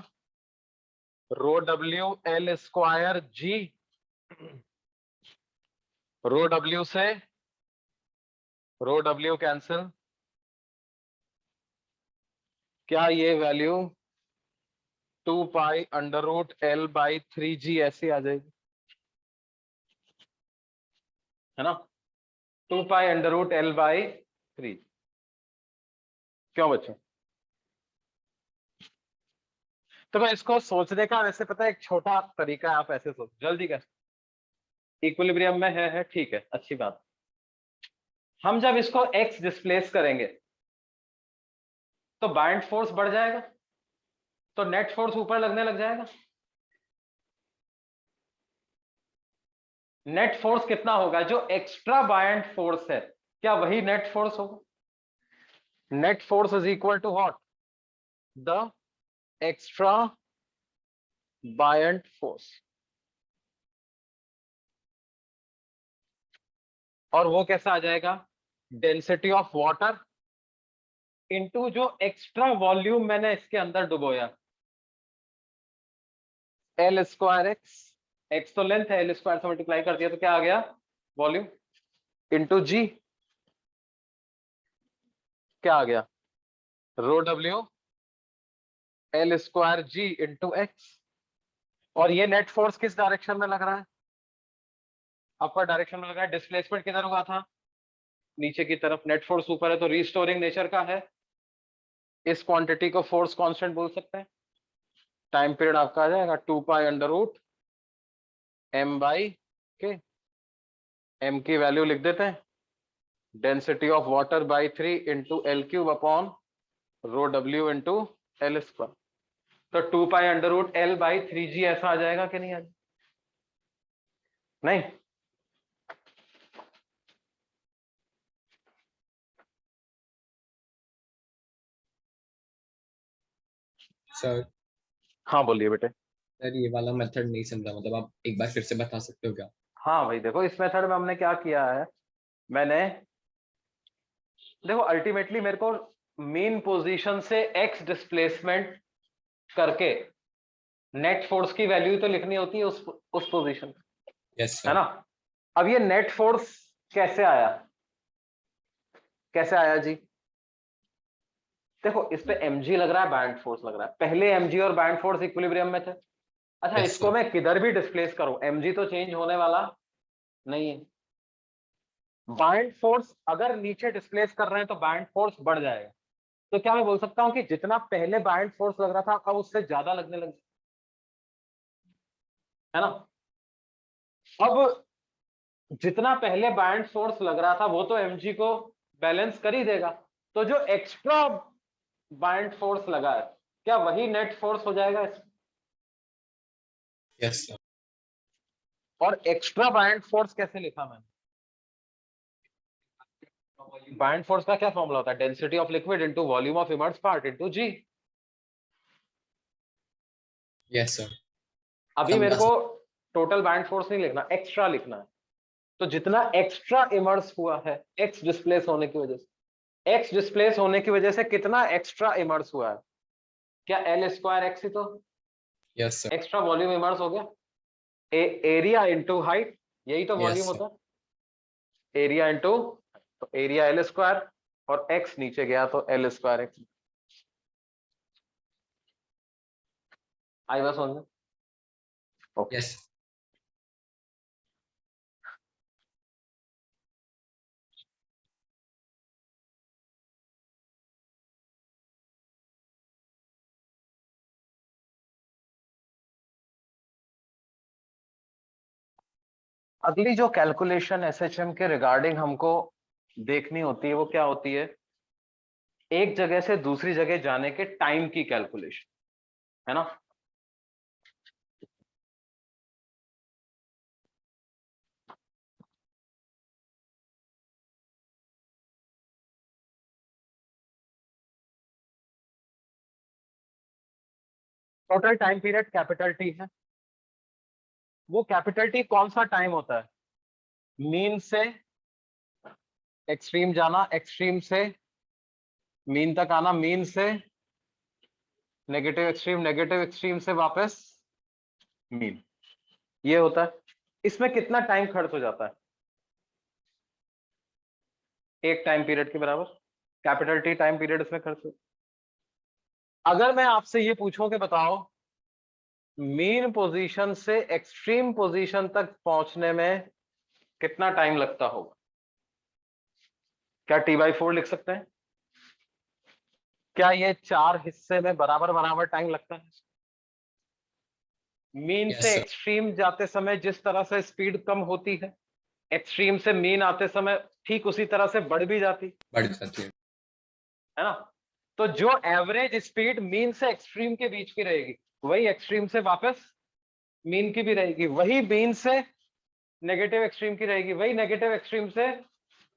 Rho W L square G, rho W से रो W कैंसिल, क्या ये value 2 pi under root L by 3G ऐसी आ जाएगी, है ना? 2 pi under root L by 3। क्यों बच्चों? तो मैं इसको सोचने का वैसे पता है एक छोटा तरीका है, आप ऐसे सोच जल्दी कैसे, इक्विलिब्रियम में है ठीक है, अच्छी बात। हम जब इसको x डिस्प्लेस करेंगे तो बाइंड फोर्स बढ़ जाएगा, तो नेट फोर्स ऊपर लगने लग जाएगा। नेट फोर्स कितना होगा? जो एक्स्ट्रा बाइंड फोर्स है क्या वही नेट फोर्स होगा? Net force is equal to what? The extra buoyant force. और वो कैसा आ जाएगा? डेंसिटी ऑफ वाटर इनटू जो एक्स्ट्रा वॉल्यूम मैंने इसके अंदर डुबोया, एल स्क्वायर एक्स तो लेंथ है, एल स्क्वायर से मल्टीप्लाई कर दिया तो क्या आ गया? वॉल्यूम इनटू जी, क्या आ गया? रो डब्ल्यू एल स्क्वायर जी इंटू एक्स। और ये नेट फोर्स किस डायरेक्शन में लग रहा है? अपर डायरेक्शन में लग रहा है। डिस्प्लेसमेंट किधर हुआ था? नीचे की तरफ। नेट फोर्स ऊपर है तो रिस्टोरिंग नेचर का है। इस क्वांटिटी को फोर्स कांस्टेंट बोल सकते हैं। टाइम पीरियड आपका आ जाएगा 2 pi under root m by K. m की वैल्यू लिख देते हैं, density of water by 3 into L cube upon rho W into L square. तो 2 pi under root L by 3G ऐसा आ जाएगा कि नहीं? आ जाएगा? नहीं? सर हाँ बोलिए बेटे। सर ये वाला मेथड नहीं समझा, मतलब आप एक बार फिर से बता सकते हो क्या? हाँ भाई देखो, इस मेथड में हमने क्या किया है, मैंने देखो अल्टीमेटली मेरे को मेन पोजीशन से x डिस्प्लेसमेंट करके नेट फोर्स की वैल्यू तो लिखनी होती है उस पोजीशन, यस है सर। ना? अब ये नेट फोर्स कैसे आया? कैसे आया जी? देखो इस पे mg लग रहा है, बैंड फोर्स लग रहा है। पहले mg और बैंड फोर्स इक्विलिब्रियम में थे। अच्छा Yes, इसको sir. मैं किधर भी डिस्प्लेस करूं mg तो चेंज होने वाला नहीं है। बैंड फोर्स अगर नीचे डिस्प्लेस कर रहे हैं तो बैंड फोर्स बढ़ जाएगा। तो क्या मैं बोल सकता हूं कि जितना पहले बैंड फोर्स लग रहा था अब उससे ज्यादा लगने लग, है ना? अब जितना पहले बैंड फोर्स लग रहा था वो तो mg को बैलेंस कर ही देगा, तो जो एक्स्ट्रा बैंड फोर्स लगा है क्या वही नेट फोर्स हो जाएगा इसमें? Yes sir. और एक्स्ट्रा बैंड फोर्स कैसे लिखा मैंने? बैंड फोर्स का क्या फॉर्मूला होता है? Density of liquid into volume of immerse part into G. Yes sir. अभी मेरे को टोटल बैंड फोर्स नहीं लिखना, एक्स्ट्रा लिखना है। तो जितना एक्स्ट्रा इमर्स हुआ है एक्स डिस्प्लेस होने की वजह से, एक्स डिस्प्लेस होने की वजह से कितना एक्स्ट्रा इमर्स हुआ है? क्या एल स्क्वायर एक्स ही तो yes sir. Extra volume immerse हो गया। एरिया इंटू हाइट, यही तो वॉल्यूम Yes, sir. होता है। एरिया इंटू, तो एरिया एल स्क्वायर और एक्स नीचे गया तो एल स्क्वायर एक्स। आई बात समझ में? ओके। यस। अगली जो कैलकुलेशन एसएचएम के रिगार्डिंग हमको देखनी होती है वो क्या होती है? एक जगह से दूसरी जगह जाने के टाइम की कैलकुलेशन, है ना? Total time period capital T है। वो कैपिटल टी कौन सा टाइम होता है? मीन से एक्सट्रीम जाना, एक्सट्रीम से मीन तक आना, मीन से नेगेटिव एक्सट्रीम से वापस मीन, ये होता है। इसमें कितना टाइम खर्च हो जाता है? एक टाइम पीरियड के बराबर, कैपिटल टी टाइम पीरियड इसमें खर्च हो। अगर मैं आपसे ये पूछूं कि बताओ मीन पोजीशन से एक्सट्रीम पोजीशन तक पहुंचने में कितना टाइम लगता होगा, क्या t/4 लिख सकते हैं? क्या ये 4 हिस्से में बराबर बराबर टाइम लगता है? मीन Yes, से sir. एक्सट्रीम जाते समय जिस तरह से स्पीड कम होती है, एक्सट्रीम से मीन आते समय ठीक उसी तरह से बढ़ भी जाती बढ़ जाती है। है ना? तो जो एवरेज स्पीड मीन से एक्सट्रीम के बीच की रहेगी वही एक्सट्रीम से वापस मीन की भी रहेगी, वही मीन से नेगेटिव एक्सट्रीम की रहेगी, वही नेगेटिव एक्सट्रीम से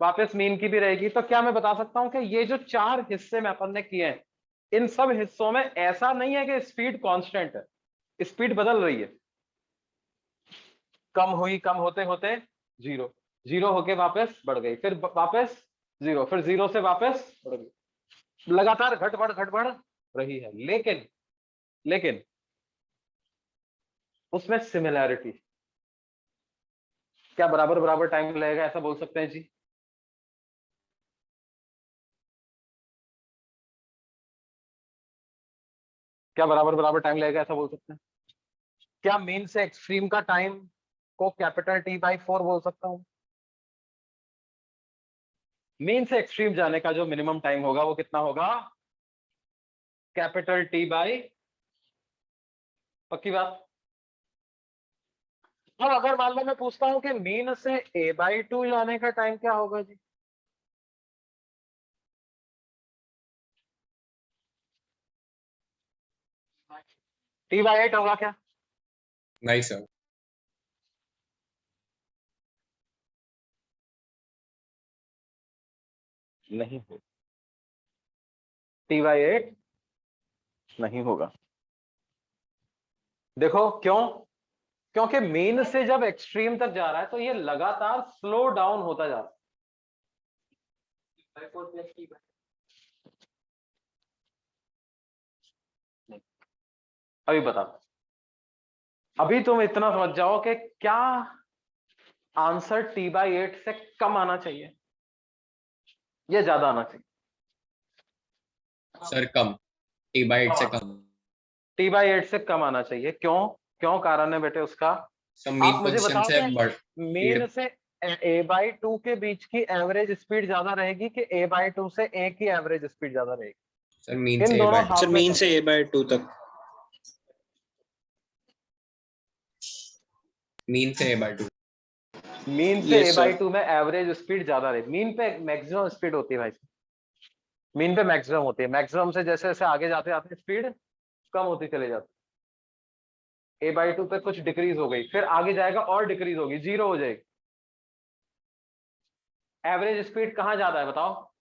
वापस मीन की भी रहेगी। तो क्या मैं बता सकता हूं कि ये जो 4 हिस्से में अपन ने किए हैं, इन सब हिस्सों में ऐसा नहीं है कि स्पीड कांस्टेंट है, स्पीड बदल रही है। कम हुई, कम होते होते जीरो, जीरो होके वापस बढ़ गई, फिर वापस जीरो, फिर जीरो से वापस बढ़ गई, लगातार घट बढ़ रही है। लेकिन उसमें सिमिलैरिटी, क्या बराबर बराबर टाइम लगेगा ऐसा बोल सकते हैं जी? क्या बराबर बराबर टाइम लगेगा ऐसा बोल सकते हैं? क्या मीन से एक्सट्रीम का टाइम को कैपिटल T/4 बोल सकता हूं? मीन से एक्सट्रीम जाने का जो मिनिमम टाइम होगा वो कितना होगा? कैपिटल T/, पक्की बात? अब अगर मान लो मैं पूछता हूं कि मीन से A/2 जाने का टाइम क्या होगा जी? T/8 होगा क्या? नहीं सर, नहीं होगा, T/8 नहीं होगा। देखो क्यों? क्योंकि मीन से जब एक्सट्रीम तक जा रहा है तो ये लगातार स्लो डाउन होता जा रहा है। अभी बता, अभी तुम इतना समझ जाओ कि क्या आंसर T/8 से कम आना चाहिए या ज्यादा आना चाहिए? सर कम, t/8 से कम। T/8 से कम आना चाहिए। क्यों? क्यों कारण है बेटे उसका? सर मीन आप मुझे पोजीशन बताओ से कि मीन से A/2 के बीच की एवरेज स्पीड ज्यादा रहेगी कि A/2 से A की एवरेज स्पीड ज्यादा रहेगी? सर मीन इन से दोनों A/2, हाफ सर में मीन से A/2 तक। मीन से A/2। मीन से Yes, sir. A/2 में एवरेज स्पीड ज्यादा रहेगी। मीन पे मैक्सिमम स्पीड होती है भाई, मीन पे मैक्सिमम होती है। मैक्सिमम से जैसे जैसे आगे जाते जाते स्पीड कम होती चली जाती। A/2 पे कुछ डिक्रीज हो गई, फिर आगे जाएगा और डिक्रीज होगी, जीरो हो जाएगी। एवरेज स्पीड कहां ज्यादा है बताओ?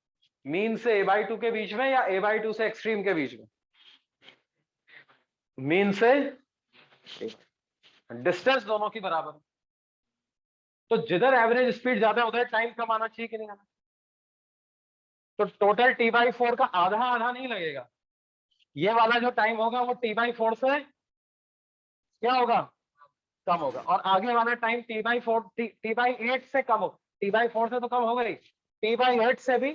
मीन से A/2 के बीच में या A/2 से एक्सट्रीम के बीच में? मीन से, डिस्टेंस दोनों की बराबर है। तो जिधर एवरेज स्पीड ज्यादा है उधर टाइम कम आना चाहिए कि नहीं आना? तो टोटल T/4 का आधा आधा नहीं लगेगा, ये वाला जो टाइम होगा वो T/4 से क्या होगा? कम होगा। और आगे वाला टाइम T/8 से कम होगा। T/4 से तो कम होगा ही, T/8 से भी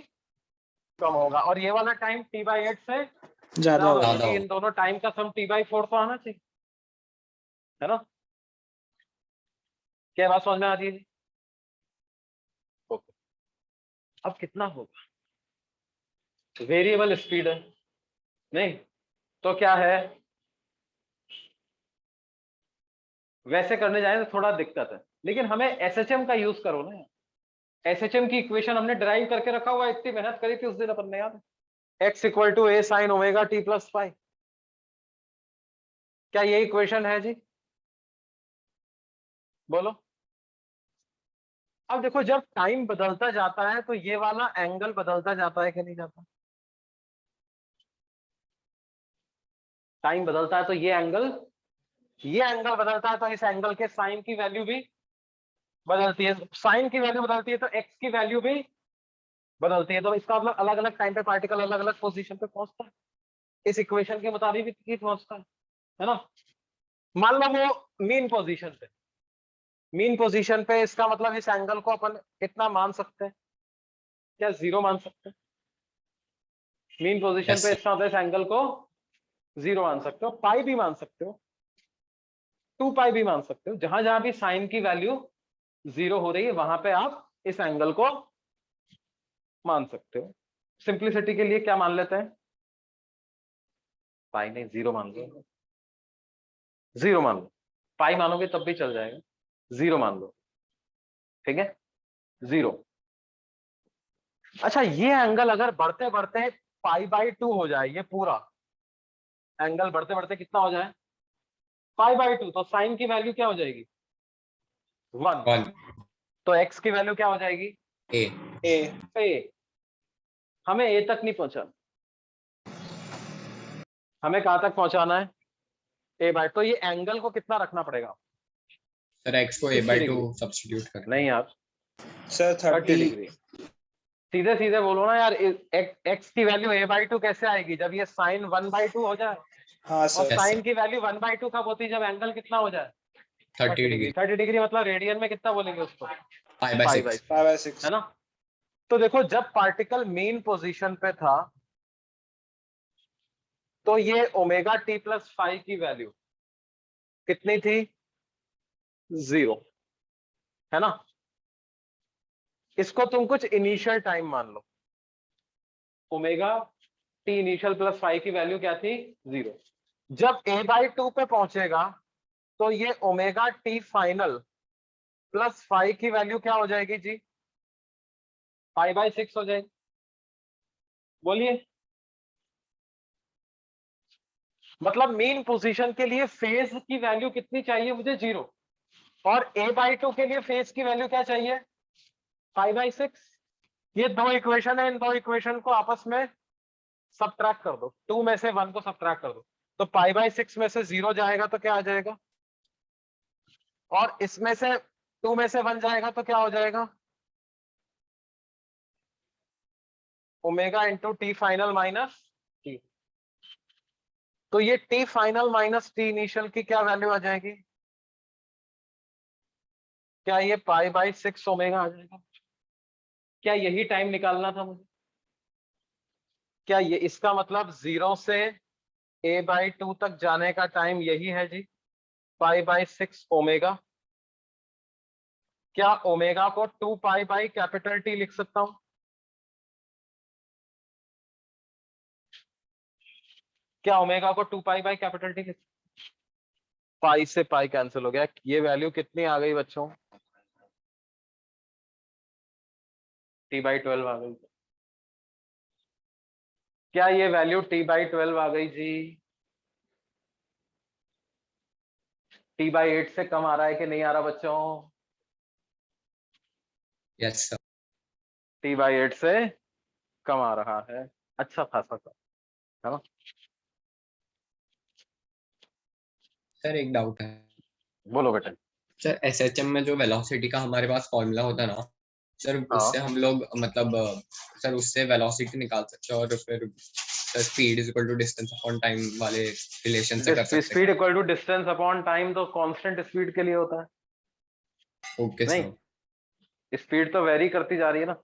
कम होगा। और ये वाला टाइम T/8 से ज्यादा ज्यादा होगा। होगा। इन दोनों टाइम का सम T/4 तो आना चाहिए, है ना? क्या बात समझ में आती है जी? ओके, अब कितना होगा? वेरिएबल स्पीड है नहीं तो क्या है, वैसे करने जाए तो थोड़ा दिक्कत है, लेकिन हमें एसएचएम का यूज करो ना। एसएचएम की इक्वेशन हमने ड्राइव करके रखा हुआ, इतनी मेहनत करी थी उस दिन अपन ने, याद है? x = a sin omega t + phi। क्या ये इक्वेशन है जी? बोलो। अब देखो जब टाइम बदलता जाता है तो ये वाला एंगल बदलता जाता है कि नहीं जाता? टाइम बदलता है तो ये एंगल बदलता है, तो इस एंगल के साइन की वैल्यू भी बदलती है। साइन की वैल्यू बदलती है तो एक्स की वैल्यू भी बदलती है, तो इसका मतलब अलग अलग टाइम पे पार्टिकल अलग अलग पोजीशन पे पहुंचता है, इस इक्वेशन के मुताबिक ही पहुंचता है ना। मान लो वो मीन पोजीशन पे इसका मतलब इस एंगल को अपन कितना मान सकते हैं, क्या 0 मान सकते हैं? मीन पोजीशन Yes, पे sir. इसका मतलब इस एंगल को 0 मान सकते हो, पाई भी मान सकते हो, 2 पाई भी मान सकते हो, जहां जहां भी साइन की वैल्यू 0 हो रही है वहां पे आप इस एंगल को मान सकते हो। सिंप्लिसिटी के लिए क्या मान लेते हैं, पाई नहीं 0 मान लो, 0 मान लो, पाई मानोगे तब भी चल जाएगा, 0 मान लो, ठीक है 0। अच्छा ये एंगल अगर बढ़ते बढ़ते π/2 हो जाए, ये पूरा एंगल बढ़ते बढ़ते कितना हो जाए, π/2, तो साइन की वैल्यू क्या हो जाएगी 1, 1 तो x की वैल्यू क्या हो जाएगी A. A. a। हमें a तक नहीं पहुंचाना, हमें कहां तक पहुंचाना है a/, तो ये एंगल को कितना रखना पड़ेगा, सर x को 60 A/2 डिग्री। सब्स्टिट्यूट कर। नहीं यार Sir, 30 30. डिग्री, सीधे सीधे बोलो ना यार, x की वैल्यू a/2 कैसे आएगी, जब ये साइन 1/2 हो जाए, हाँ और सर. Yes, sine sir. की वैल्यू 1/2 कब होती है, जब एंगल कितना हो जाए 30 डिग्री 30 डिग्री, मतलब रेडियन में कितना बोलेंगे उसको, π/6. 5/6. है ना। तो देखो जब पार्टिकल मीन पोजीशन पे था तो ये ओमेगा टी प्लस 5 की वैल्यू कितनी थी 0, है ना। इसको तुम कुछ इनिशियल टाइम मान लो, ओमेगा टी इनिशियल प्लस 5 की वैल्यू क्या थी 0। जब a/2 पे पहुंचेगा तो ये ओमेगा टी फाइनल प्लस 5 की वैल्यू क्या हो जाएगी जी, π/6 हो जाएगी। बोलिए, मतलब मीन पोजीशन के लिए फेज की वैल्यू कितनी चाहिए मुझे 0, और a/2 के लिए फेज की वैल्यू क्या चाहिए π/6। ये दो इक्वेशन है, इन दो इक्वेशन को आपस में सब्ट्रैक्ट कर दो, 2 में से 1 को सब्ट्रैक्ट कर दो, तो π/6 में से 0 जाएगा तो क्या आ जाएगा, और इसमें से 2 में से 1 जाएगा तो क्या हो जाएगा, omega into T final minus T. तो ये T final minus T initial की क्या वैल्यू आ जाएगी, क्या ये π/6 ओमेगा आ जाएगा। क्या यही टाइम निकालना था मुझे, क्या ये इसका मतलब 0 से a/2 तक जाने का टाइम यही है जी, π/6 ओमेगा। क्या ओमेगा को 2π/T लिख सकता हूं, क्या ओमेगा को 2π/T लिख, पाई से पाई कैंसिल हो गया, ये वैल्यू कितनी आ गई बच्चों, t/12 आ गई। क्या ये वैल्यू t/12 आ गई जी, t/8 से कम आ रहा है कि नहीं आ रहा बच्चों, Yes, sir. t/8 से कम आ रहा है, अच्छा खासा कम, है ना। सर एक डाउट है बोलो बेटा। सर, SHM में जो वेलोसिटी का हमारे पास फॉर्मूला होता है ना सर, उससे हम लोग मतलब सर उससे वेलोसिटी निकाल सकते हैं और फिर speed is equal to distance upon time वाले रिलेशन से कर सकते speed equal to distance upon time तो कांस्टेंट स्पीड के लिए होता है, हैं। ओके नहीं सर। स्पीड तो वेरी करती जा रही है ना,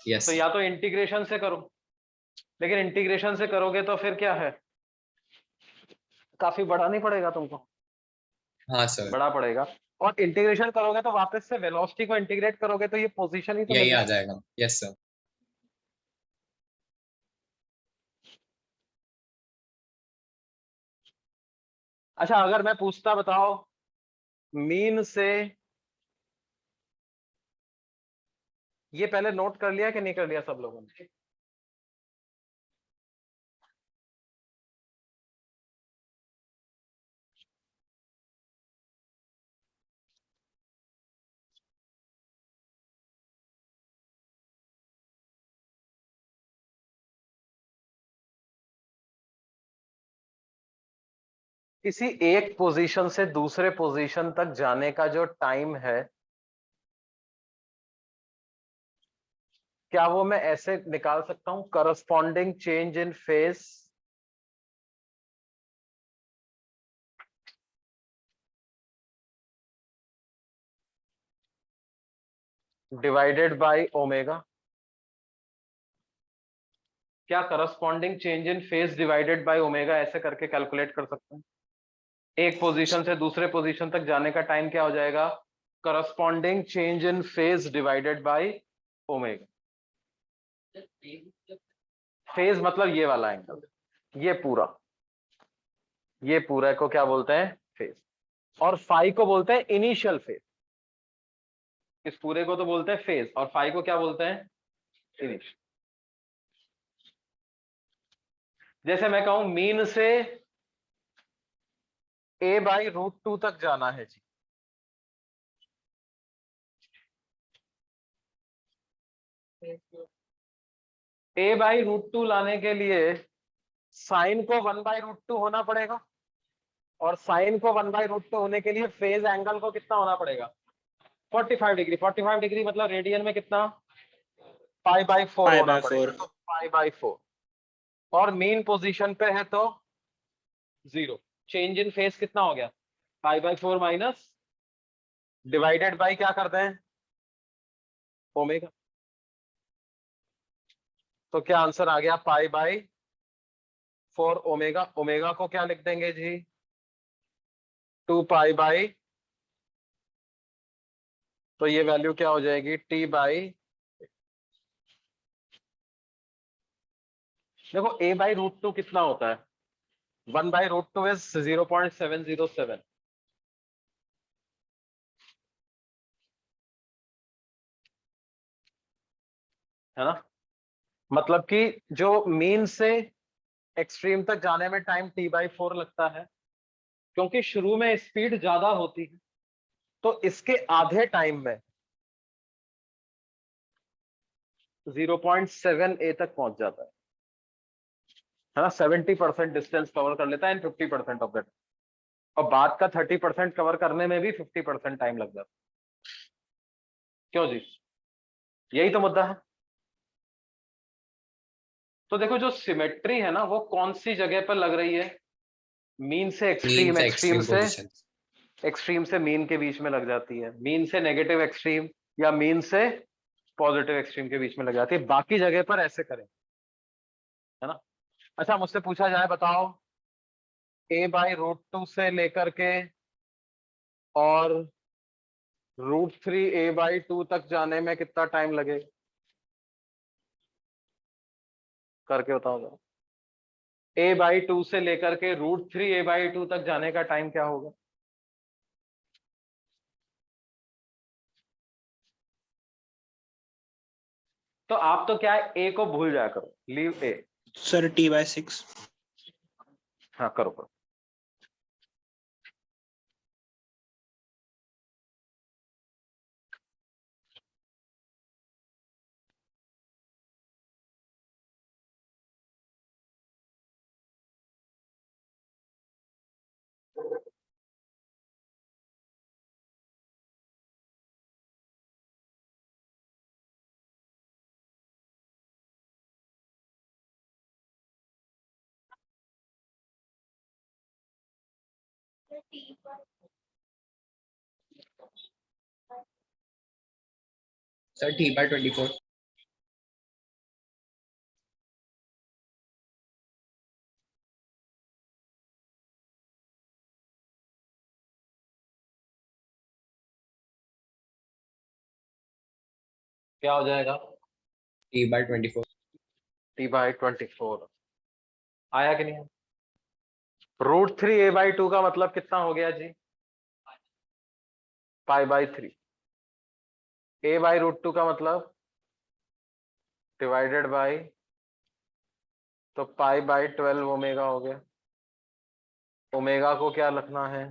यस तो या तो इंटीग्रेशन से करो, लेकिन इंटीग्रेशन से करोगे तो फिर क्या है, काफी बड़ा नहीं पड़ेगा तुमको, हाँ सर, बड़ा पड़ेगा, और इंटीग्रेशन करोगे तो वापस से वेलोसिटी को इंटीग्रेट करोगे तो ये पोजीशन ही तो यही मिल आ जाएगा। जाएगा। Yes sir. अच्छा अगर मैं पूछता बताओ मीन से, ये पहले नोट कर लिया कि नहीं कर लिया सब लोगों ने, किसी एक पोजीशन से दूसरे पोजीशन तक जाने का जो टाइम है क्या वो मैं ऐसे निकाल सकता हूं, corresponding change in phase divided by omega? क्या corresponding change in phase divided by omega ऐसे करके कैलकुलेट कर सकते हैं? एक पोजीशन से दूसरे पोजीशन तक जाने का टाइम क्या हो जाएगा? Corresponding change in phase divided by omega. Phase मतलब ये वाला एंगल, ये पूरा को क्या बोलते हैं? फेज। और फाई को बोलते हैं इनिशियल फेज। इस पूरे को तो बोलते हैं फेज, और फाई को क्या बोलते हैं? इनिशियल। जैसे मैं कहूं मीन से a/√2 तक जाना है जी, a/√2 लाने के लिए साइन को 1/√2 होना पड़ेगा, और साइन को 1/√2 होने के लिए फेज एंगल को कितना होना पड़ेगा? 45 डिग्री। 45 डिग्री मतलब रेडियन में कितना? π/4 होना पड़ेगा, तो π/4। और मेन पोजीशन पे है तो 0। चेंज इन फेज कितना हो गया? π/4 माइनस डिवाइडेड बाय क्या करते हैं? ओमेगा। तो क्या आंसर आ गया? π/4 ओमेगा। ओमेगा को क्या लिख देंगे जी? 2π/, तो ये वैल्यू क्या हो जाएगी? t/, देखो a/√2 कितना होता है? 1/√2 इज 0.707, है ना? मतलब कि जो मीन से एक्सट्रीम तक जाने में टाइम t/4 लगता है, क्योंकि शुरू में स्पीड ज्यादा होती है, तो इसके आधे टाइम में 0.7 तक पहुंच जाता है ना? 70% डिस्टेंस कवर कर लेता है इन 50% ऑफ दैट, और बाद का 30% कवर करने में भी 50% टाइम लग जाता है। क्यों जी? यही तो मुद्दा है। तो देखो जो सिमेट्री है ना, वो कौन सी जगह पर लग रही है? मीन से एक्सट्रीम, एक्सट्रीम से मीन के बीच में लग जाती है, मीन से नेगेटिव एक्सट्रीम या मीन से पॉजिटिव एक्सट्रीम के बीच में लग जाती है। बाकी जगह पर ऐसे करें, है ना? अच्छा, मुझसे पूछा जाए, बताओ a/√2 से लेकर के और √3 a/2 तक जाने में कितना टाइम लगेगा? करके बताओ जरा। a/2 से लेकर के √3 a/2 तक जाने का टाइम क्या होगा? तो आप तो क्या है, a को भूल जाया करो, लीव a। Sir t/6। हाँ करो करो। Sir t/24। क्या हो जाएगा? t/24। t/24 आया कि नहीं? √3 a/2 का मतलब कितना हो गया जी? π/3। a/√2 का मतलब डिवाइडेड बाय, तो π/12 ओमेगा हो गया। ओमेगा को क्या लिखना है?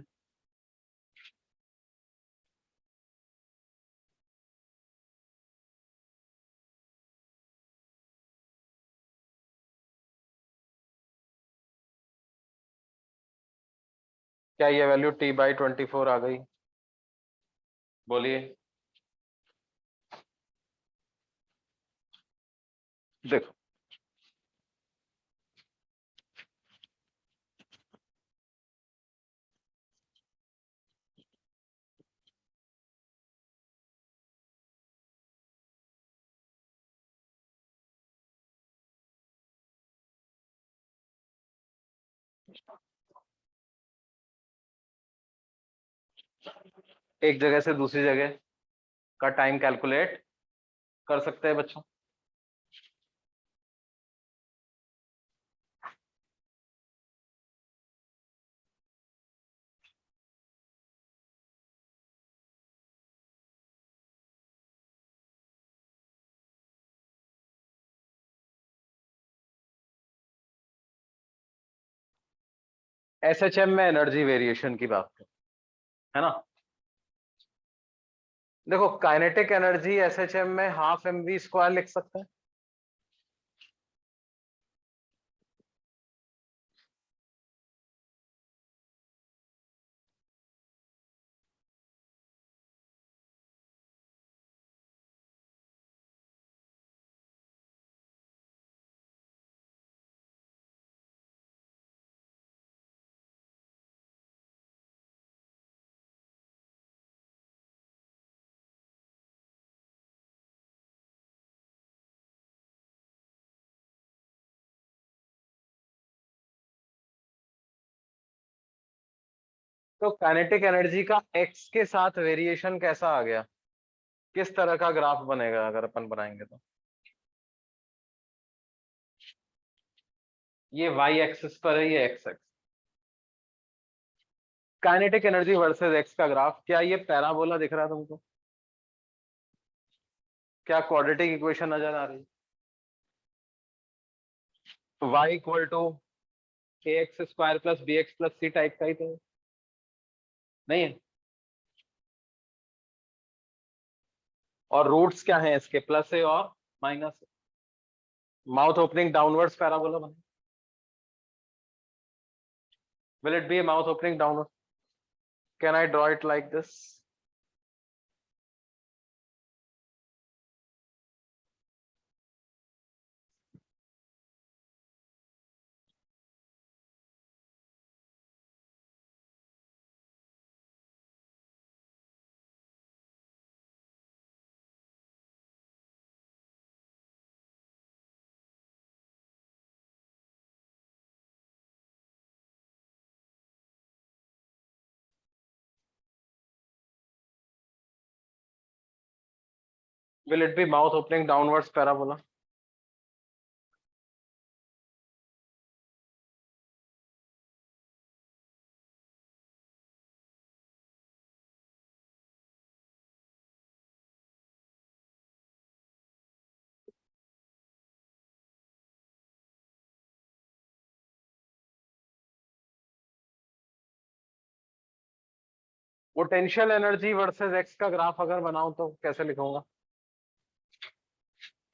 क्या ये वैल्यू t/24 आ गई? बोलिए। देखो एक जगह से दूसरी जगह का टाइम कैलकुलेट कर सकते हैं बच्चों। एसएचएम में एनर्जी वेरिएशन की बात करें, है ना। देखो काइनेटिक एनर्जी एसएचएम में हाफ mv स्क्वायर लिख सकते हैं। तो काइनेटिक एनर्जी का एक्स के साथ वेरिएशन कैसा आ गया, किस तरह का ग्राफ बनेगा अगर अपन बनाएंगे तो। ये वाई एक्सिस पर है, ये x x. Kinetic energy versus x का ग्राफ, क्या ये पैराबोला दिख रहा है तुमको, क्या क्वाड्रेटिक इक्वेशन नजर आ रही है। y equal to ax square plus bx plus c type का ही तो नहीं है। और रूट्स क्या है इसके, प्लस है और minus. Mouth opening downwards parabola बने। Will it be a mouth opening downward? Can I draw it like this? Will it be mouth opening downwards parabola? Potential energy versus x का graph अगर बनाऊं तो कैसे लिखूंगा।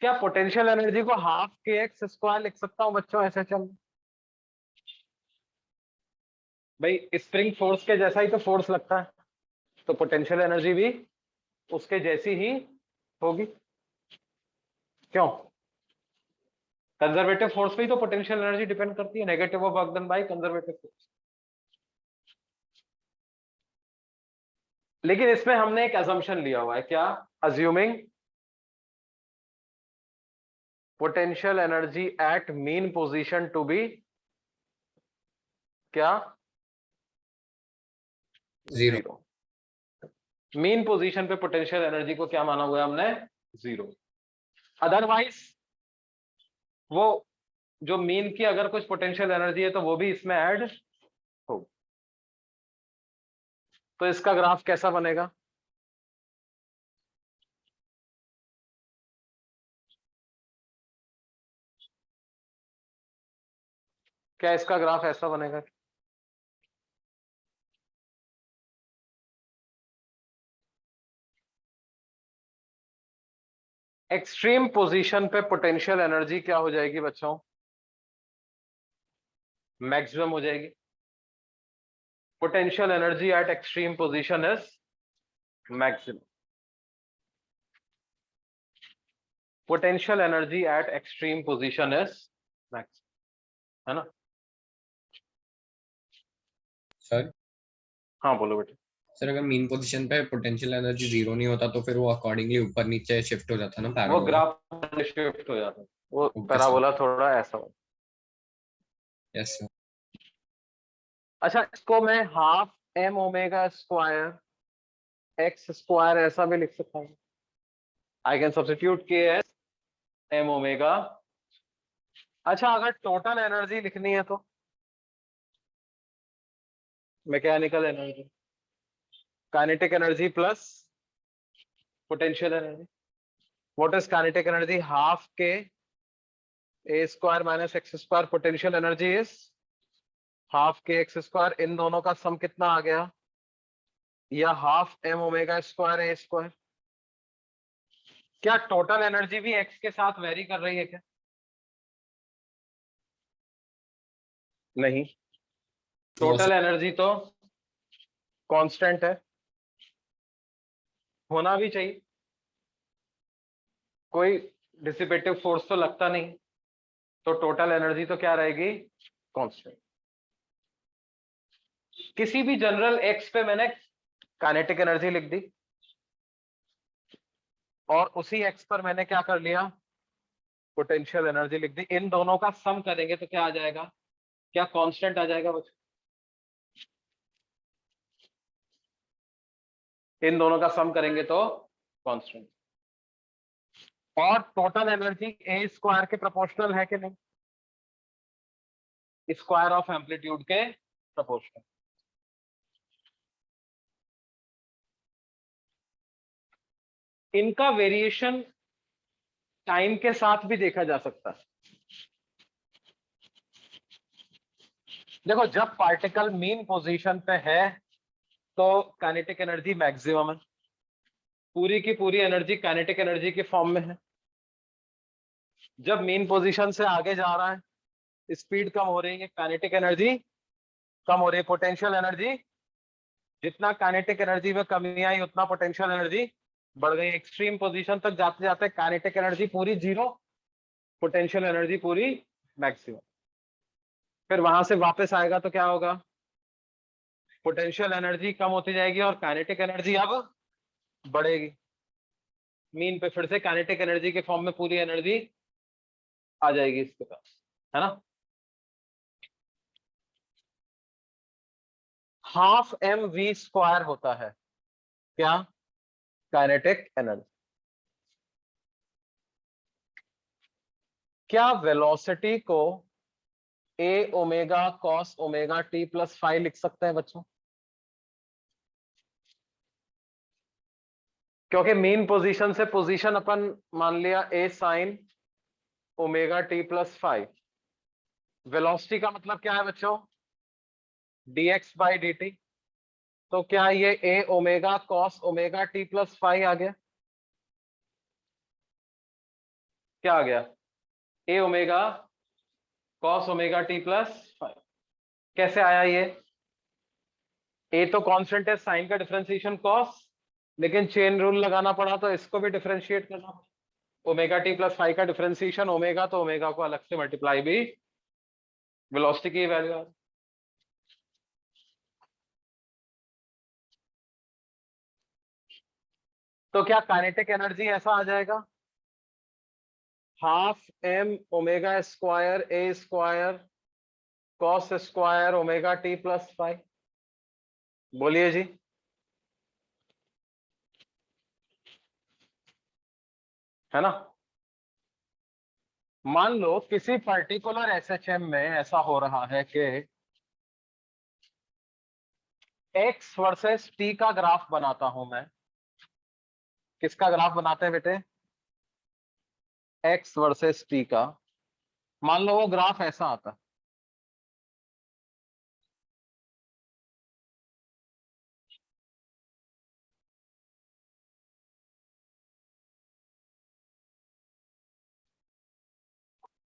क्या पोटेंशियल एनर्जी को half K X square लिख सकता हूं बच्चों एसएचएम। भाई स्प्रिंग फोर्स के जैसा ही तो फोर्स लगता है, तो पोटेंशियल एनर्जी भी उसके जैसी ही होगी। क्यों, कंजर्वेटिव फोर्स पे ही तो पोटेंशियल एनर्जी डिपेंड करती है, negative of work done by conservative force. लेकिन इसमें हमने एक असम्पशन लिया हुआ है, क्या, assuming potential energy at mean position to be क्या, जीरो। मीन पोजीशन पे पोटेंशियल एनर्जी को क्या माना हुआ है हमने, जीरो। अदरवाइज वो जो मीन की अगर कुछ पोटेंशियल एनर्जी है तो वो भी इसमें ऐड हो। तो इसका ग्राफ कैसा बनेगा, क्या इसका ग्राफ ऐसा बनेगा। एक्सट्रीम पोजीशन पे पोटेंशियल एनर्जी क्या हो जाएगी बच्चों, मैक्सिमम हो जाएगी। Potential energy eight extreme position is maximum. Potential energy eight extreme position is max, है ना? सर हाँ बोलो बेटे। सर अगर मीन पोजीशन पे पोटेंशियल एनर्जी 0 नहीं होता तो फिर वो अकॉर्डिंगली ऊपर नीचे शिफ्ट हो जाता ना वो पैराबोला। ग्राफ शिफ्ट हो जाता है, वो Okay, पैराबोला थोड़ा ऐसा हो। Yes sir. अच्छा, इसको मैं half M omega square X square ऐसा भी लिख सकता हूँ। I can substitute K as M omega. अच्छा, अगर टोटल एनर्जी लिखनी है तो mechanical energy, kinetic energy plus potential energy. What is kinetic energy? Half K A square minus X square. Potential energy is half K X square. इन दोनों का sum कितना आ गया? या half M omega square A square. क्या total energy भी x के साथ वेरी कर रही है क्या? नहीं, टोटल एनर्जी तो कांस्टेंट है, होना भी चाहिए। कोई डिसिपेटिव फोर्स तो लगता नहीं, तो टोटल एनर्जी तो क्या रहेगी? कांस्टेंट। किसी भी जनरल एक्स पे मैंने काइनेटिक एनर्जी लिख दी और उसी एक्स पर मैंने क्या कर लिया? पोटेंशियल एनर्जी लिख दी। इन दोनों का सम करेंगे तो क्या आ जाएगा? क्या कांस्टेंट आ जाएगा बच्चों? इन दोनों का सम करेंगे तो कांस्टेंट। और टोटल एनर्जी ए स्क्वायर के प्रोपोर्शनल है कि नहीं? स्क्वायर ऑफ एम्पलीट्यूड के प्रोपोर्शनल। इनका वेरिएशन टाइम के साथ भी देखा जा सकता है। देखो, जब पार्टिकल मीन पोजीशन पे है तो काइनेटिक एनर्जी मैक्सिमम है, पूरी की पूरी एनर्जी काइनेटिक एनर्जी के फॉर्म में है। जब मीन पोजीशन से आगे जा रहा है, स्पीड कम हो रही है, काइनेटिक एनर्जी कम हो रही है। पोटेंशियल एनर्जी, जितना काइनेटिक एनर्जी में कमी आई उतना पोटेंशियल एनर्जी बढ़ गई। एक्सट्रीम पोजीशन तक जाते जाते काइनेटिक एनर्जी पूरी जीरो, पोटेंशियल एनर्जी पूरी मैक्सिमम। फिर वहां से वापस आएगा तो क्या होगा? पोटेंशियल एनर्जी कम होती जाएगी और काइनेटिक एनर्जी अब बढ़ेगी। मीन पे फिर से काइनेटिक एनर्जी के फॉर्म में पूरी एनर्जी आ जाएगी इसके पास, है ना? हाफ एम वी स्क्वायर होता है क्या? Kinetic energy. क्या वेलोसिटी को A omega cos omega T plus 5 लिख सकते हैं बच्चों? क्योंकि मीन पोजीशन से पोजीशन अपन मान लिया A sine omega T plus 5। Velocity का मतलब क्या है बच्चों? dx by dt। तो क्या ये A omega cos omega T plus 5 आ गया? क्या आ गया? A omega cos omega T plus 5। कैसे आया ये? ए तो कांस्टेंट है, साइन का डिफरेंशिएशन कॉस, लेकिन चेन रूल लगाना पड़ा तो इसको भी डिफरेंशिएट करना पड़ा। ओमेगा टी प्लस 5 का डिफरेंशिएशन ओमेगा, तो ओमेगा को अलग से मल्टीप्लाई भी वेलोसिटी की वैल्यू आ। तो क्या काइनेटिक एनर्जी ऐसा आ जाएगा? Half M omega square A square cos square omega T plus 5। बोलिए जी। है ना? मान लो किसी पर्टिकुलर एसएचएम में ऐसा हो रहा है कि एक्स वर्सेस टी का ग्राफ बनाता हूं मैं। किसका ग्राफ बनाते हैं बेटे? एक्स वर्सेस टी का। मान लो वो ग्राफ ऐसा आता है।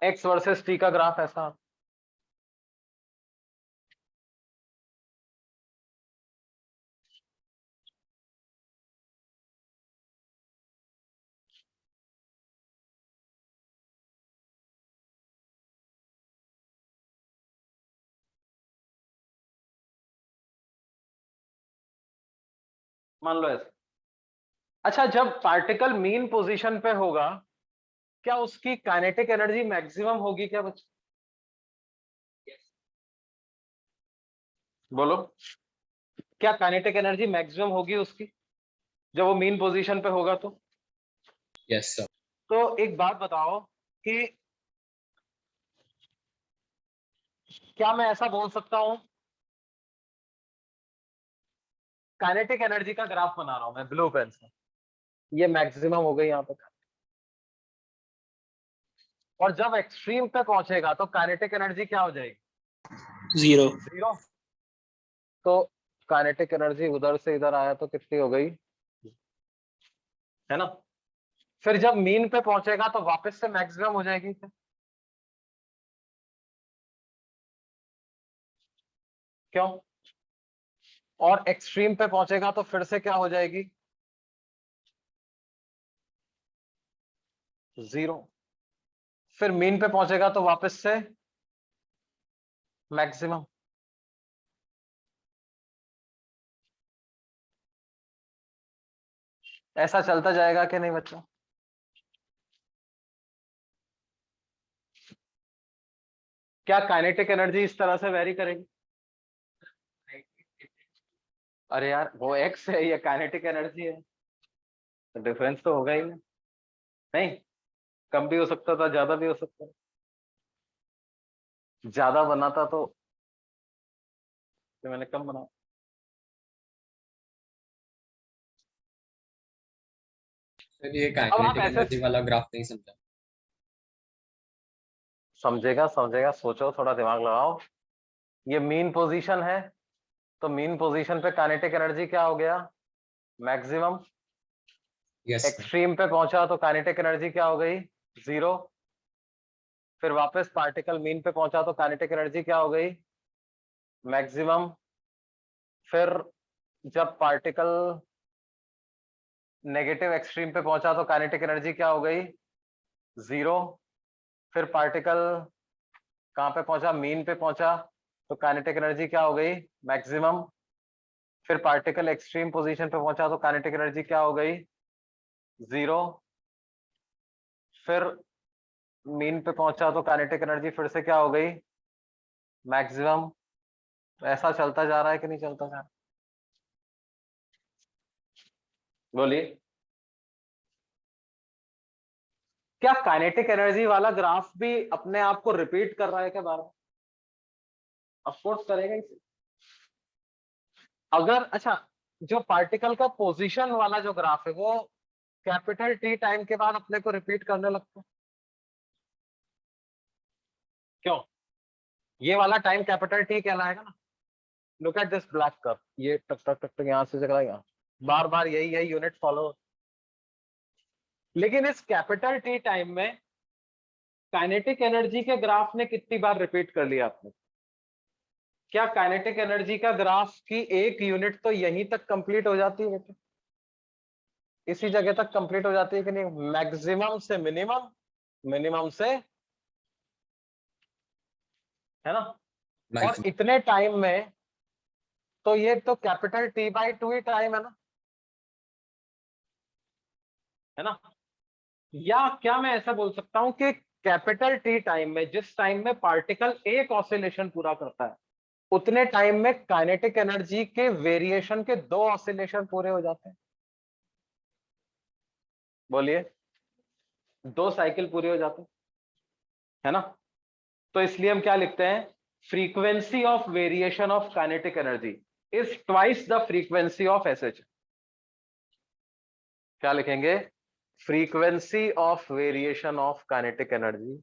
एक्स वर्सेस टी का ग्राफ ऐसा आता है। मान लो ऐसे। अच्छा, जब पार्टिकल मीन पोजीशन पे होगा, क्या उसकी काइनेटिक एनर्जी मैक्सिमम होगी क्या बच्चे? बोलो, क्या काइनेटिक एनर्जी मैक्सिमम होगी उसकी जब वो मीन पोजीशन पे होगा? तो यस सर। तो एक बात बताओ कि क्या मैं ऐसा बोल सकता हूं, काइनेटिक एनर्जी का ग्राफ बना रहा हूं मैं ब्लू पेन से, ये मैक्सिमम हो गई यहां तक, और जब एक्सट्रीम पे पहुंचेगा तो काइनेटिक एनर्जी क्या हो जाएगी? 0. 0। तो काइनेटिक एनर्जी उधर से इधर आया तो कितनी हो गई, है ना? फिर जब मीन पे पहुंचेगा तो वापस से मैक्सिमम हो जाएगी क्या? क्यों? और एक्सट्रीम पे पहुंचेगा तो फिर से क्या हो जाएगी? 0। फिर मीन पे पहुंचेगा तो वापस से मैक्सिमम। ऐसा चलता जाएगा कि नहीं बच्चों? क्या काइनेटिक एनर्जी इस तरह से वेरी करेगी? अरे यार, वो एक्स है, ये काइनेटिक एनर्जी है, तो डिफरेंस तो होगा ही नहीं। नहीं, कम भी हो सकता था, ज्यादा भी हो सकता था। ज्यादा बनाता तो मैंने कम बना। सर ये अब आप काइनेटिक ऐसे एनर्जी वाला ग्राफ नहीं समझा। समझेगा, समझेगा, सोचो, थोड़ा दिमाग लगाओ। ये मीन पोजीशन है, तो मीन पोजीशन पे काइनेटिक एनर्जी क्या हो गया? मैक्सिमम। Yes sir. एक्सट्रीम पे पहुंचा तो काइनेटिक एनर्जी क्या हो गई? 0। फिर वापस पार्टिकल मीन पे पहुंचा तो काइनेटिक एनर्जी क्या हो गई? मैक्सिमम। फिर जब पार्टिकल नेगेटिव एक्सट्रीम पे पहुंचा तो काइनेटिक एनर्जी क्या हो गई? 0। फिर पार्टिकल कहां पे पहुंचा? मीन पे पहुंचा, तो काइनेटिक एनर्जी क्या हो गई? मैक्सिमम। फिर पार्टिकल एक्सट्रीम पोजीशन पे पहुंचा तो काइनेटिक एनर्जी क्या हो गई? 0। फिर मीन पे पहुंचा तो काइनेटिक एनर्जी फिर से क्या हो गई? मैक्सिमम। ऐसा चलता जा रहा है कि नहीं चलता जा रहा? बोलिए, क्या काइनेटिक एनर्जी वाला ग्राफ भी अपने आप को रिपीट कर रहा है क्या बार बार? ऑफ कोर्स करेगा इसे। अगर अच्छा, जो पार्टिकल का पोजीशन वाला जो ग्राफ है वो कैपिटल टी टाइम के बाद अपने को रिपीट करने लगता है, क्यों? ये वाला टाइम कैपिटल टी कहलाएगा ना। Look at this black curve, ये टक टक टक टक यहां से चला गया, बार बार यही यही यूनिट फॉलो। लेकिन इस कैपिटल टी टाइम में काइनेटिक एनर्जी के ग्राफ ने कितनी बार रिपीट कर लिया आपने? क्या काइनेटिक एनर्जी का ग्राफ की एक यूनिट तो यहीं तक कंप्लीट हो जाती है बेटा? इसी जगह तक कंप्लीट हो जाती है कि नहीं? मैक्सिमम से मिनिमम, मिनिमम से, है ना? और मैक्सिमम। इतने टाइम में तो ये तो capital T by two he time है ना? या क्या मैं ऐसा बोल सकता हूं कि कैपिटल टी टाइम में, जिस टाइम में पार्टिकल एक ऑसिलेशन पूरा करता है, उतने टाइम में काइनेटिक एनर्जी के वेरिएशन के 2 ऑसिलेशन पूरे हो जाते हैं? बोलिए, 2 साइकिल पूरे हो जाते हैं, है ना? तो इसलिए हम क्या लिखते हैं? Frequency of variation of kinetic energy is twice the frequency of SH. क्या लिखेंगे? Frequency of variation of kinetic energy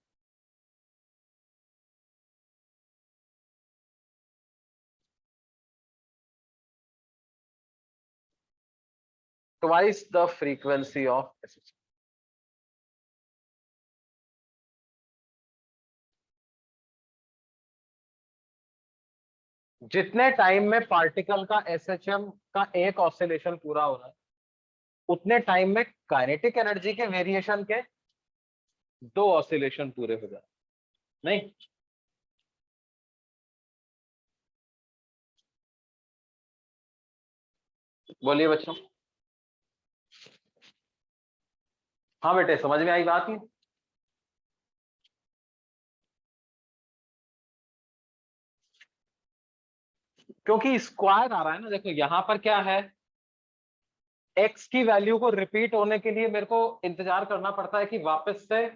twice the frequency of SH. जितने टाइम में पार्टिकल का एसएचएम का एक ऑसिलेशन पूरा हो रहा है, उतने टाइम में काइनेटिक एनर्जी के वेरिएशन के 2 ऑसिलेशन पूरे हो जाए। नहीं, बोलिए बच्चों। हाँ बेटे, समझ में आई बात नहीं? क्योंकि स्क्वायर आ रहा है ना, देखो यहाँ पर क्या है, x की वैल्यू को रिपीट होने के लिए मेरे को इंतजार करना पड़ता है कि वापस से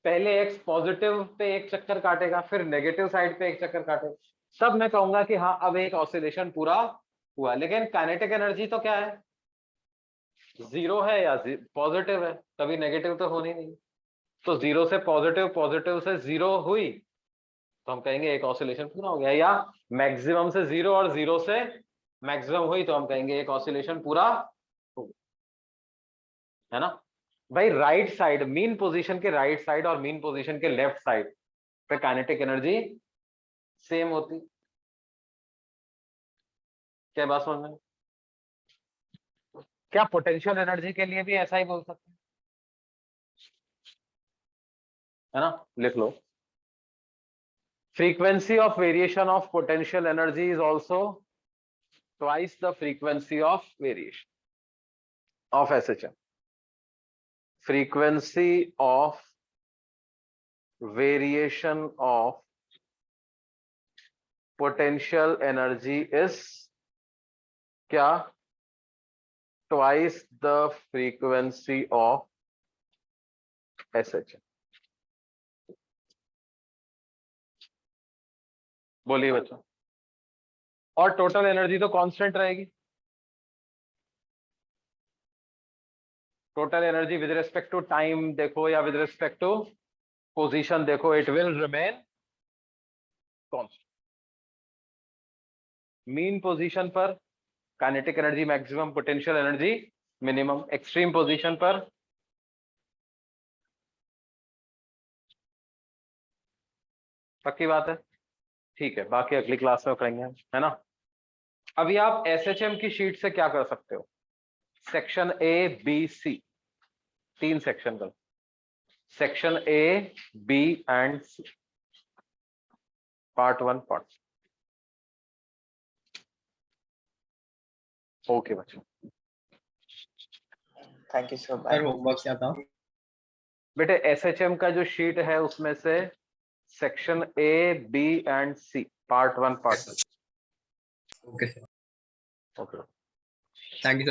पहले x पॉजिटिव पे एक चक्कर काटेगा, फिर नेगेटिव साइड पे एक चक्कर काटेगा, तब मैं कहूंगा कि हाँ अब एक ऑसिलेशन पूरा हुआ। लेकिन काइनेटिक एनर्जी तो क्या है, जीरो है या पॉजिटिव है, कभी नेगेटिव तो होनी नहीं। तो जीरो से पॉजिटिव, पॉजिटिव से जीरो हुई तो हम कहेंगे एक ऑसिलेशन पूरा हो गया, या मैक्सिमम से जीरो और जीरो से मैक्सिमम हुई तो हम कहेंगे एक ऑसिलेशन पूरा हो गया, है ना भाई। राइट साइड, मीन पोजीशन के राइट साइड और मीन पोजीशन के लेफ्ट साइड पे काइनेटिक एनर्जी सेम होती। क्या बात समझ में? क्या पोटेंशियल एनर्जी के लिए भी ऐसा ही बोल सकते हैं, है ना? लिख लो, frequency of variation of potential energy is also twice the frequency of variation of SHM. Frequency of variation of potential energy is क्या? Twice the frequency of SHM. बोलिए बच्चों। और टोटल एनर्जी तो कांस्टेंट रहेगी, total energy with respect to time देखो या with respect to position देखो, it will remain constant. Mean position पर kinetic energy maximum, potential energy minimum. Extreme position पर पक्की बात है? ठीक है, बाकी अगली क्लास में करेंगे हम, है ना। अभी आप एसएचएम की शीट से क्या कर सकते हो, सेक्शन ए बी सी, तीन सेक्शन का, section A B and C, part 1 part. Okay बच्चों, Thank you, sir. Sir Bye. Homework क्या था? बेटे एसएचएम का जो शीट है उसमें से section A B and C, part 1 part 2। Okay sir, okay, thank you sir.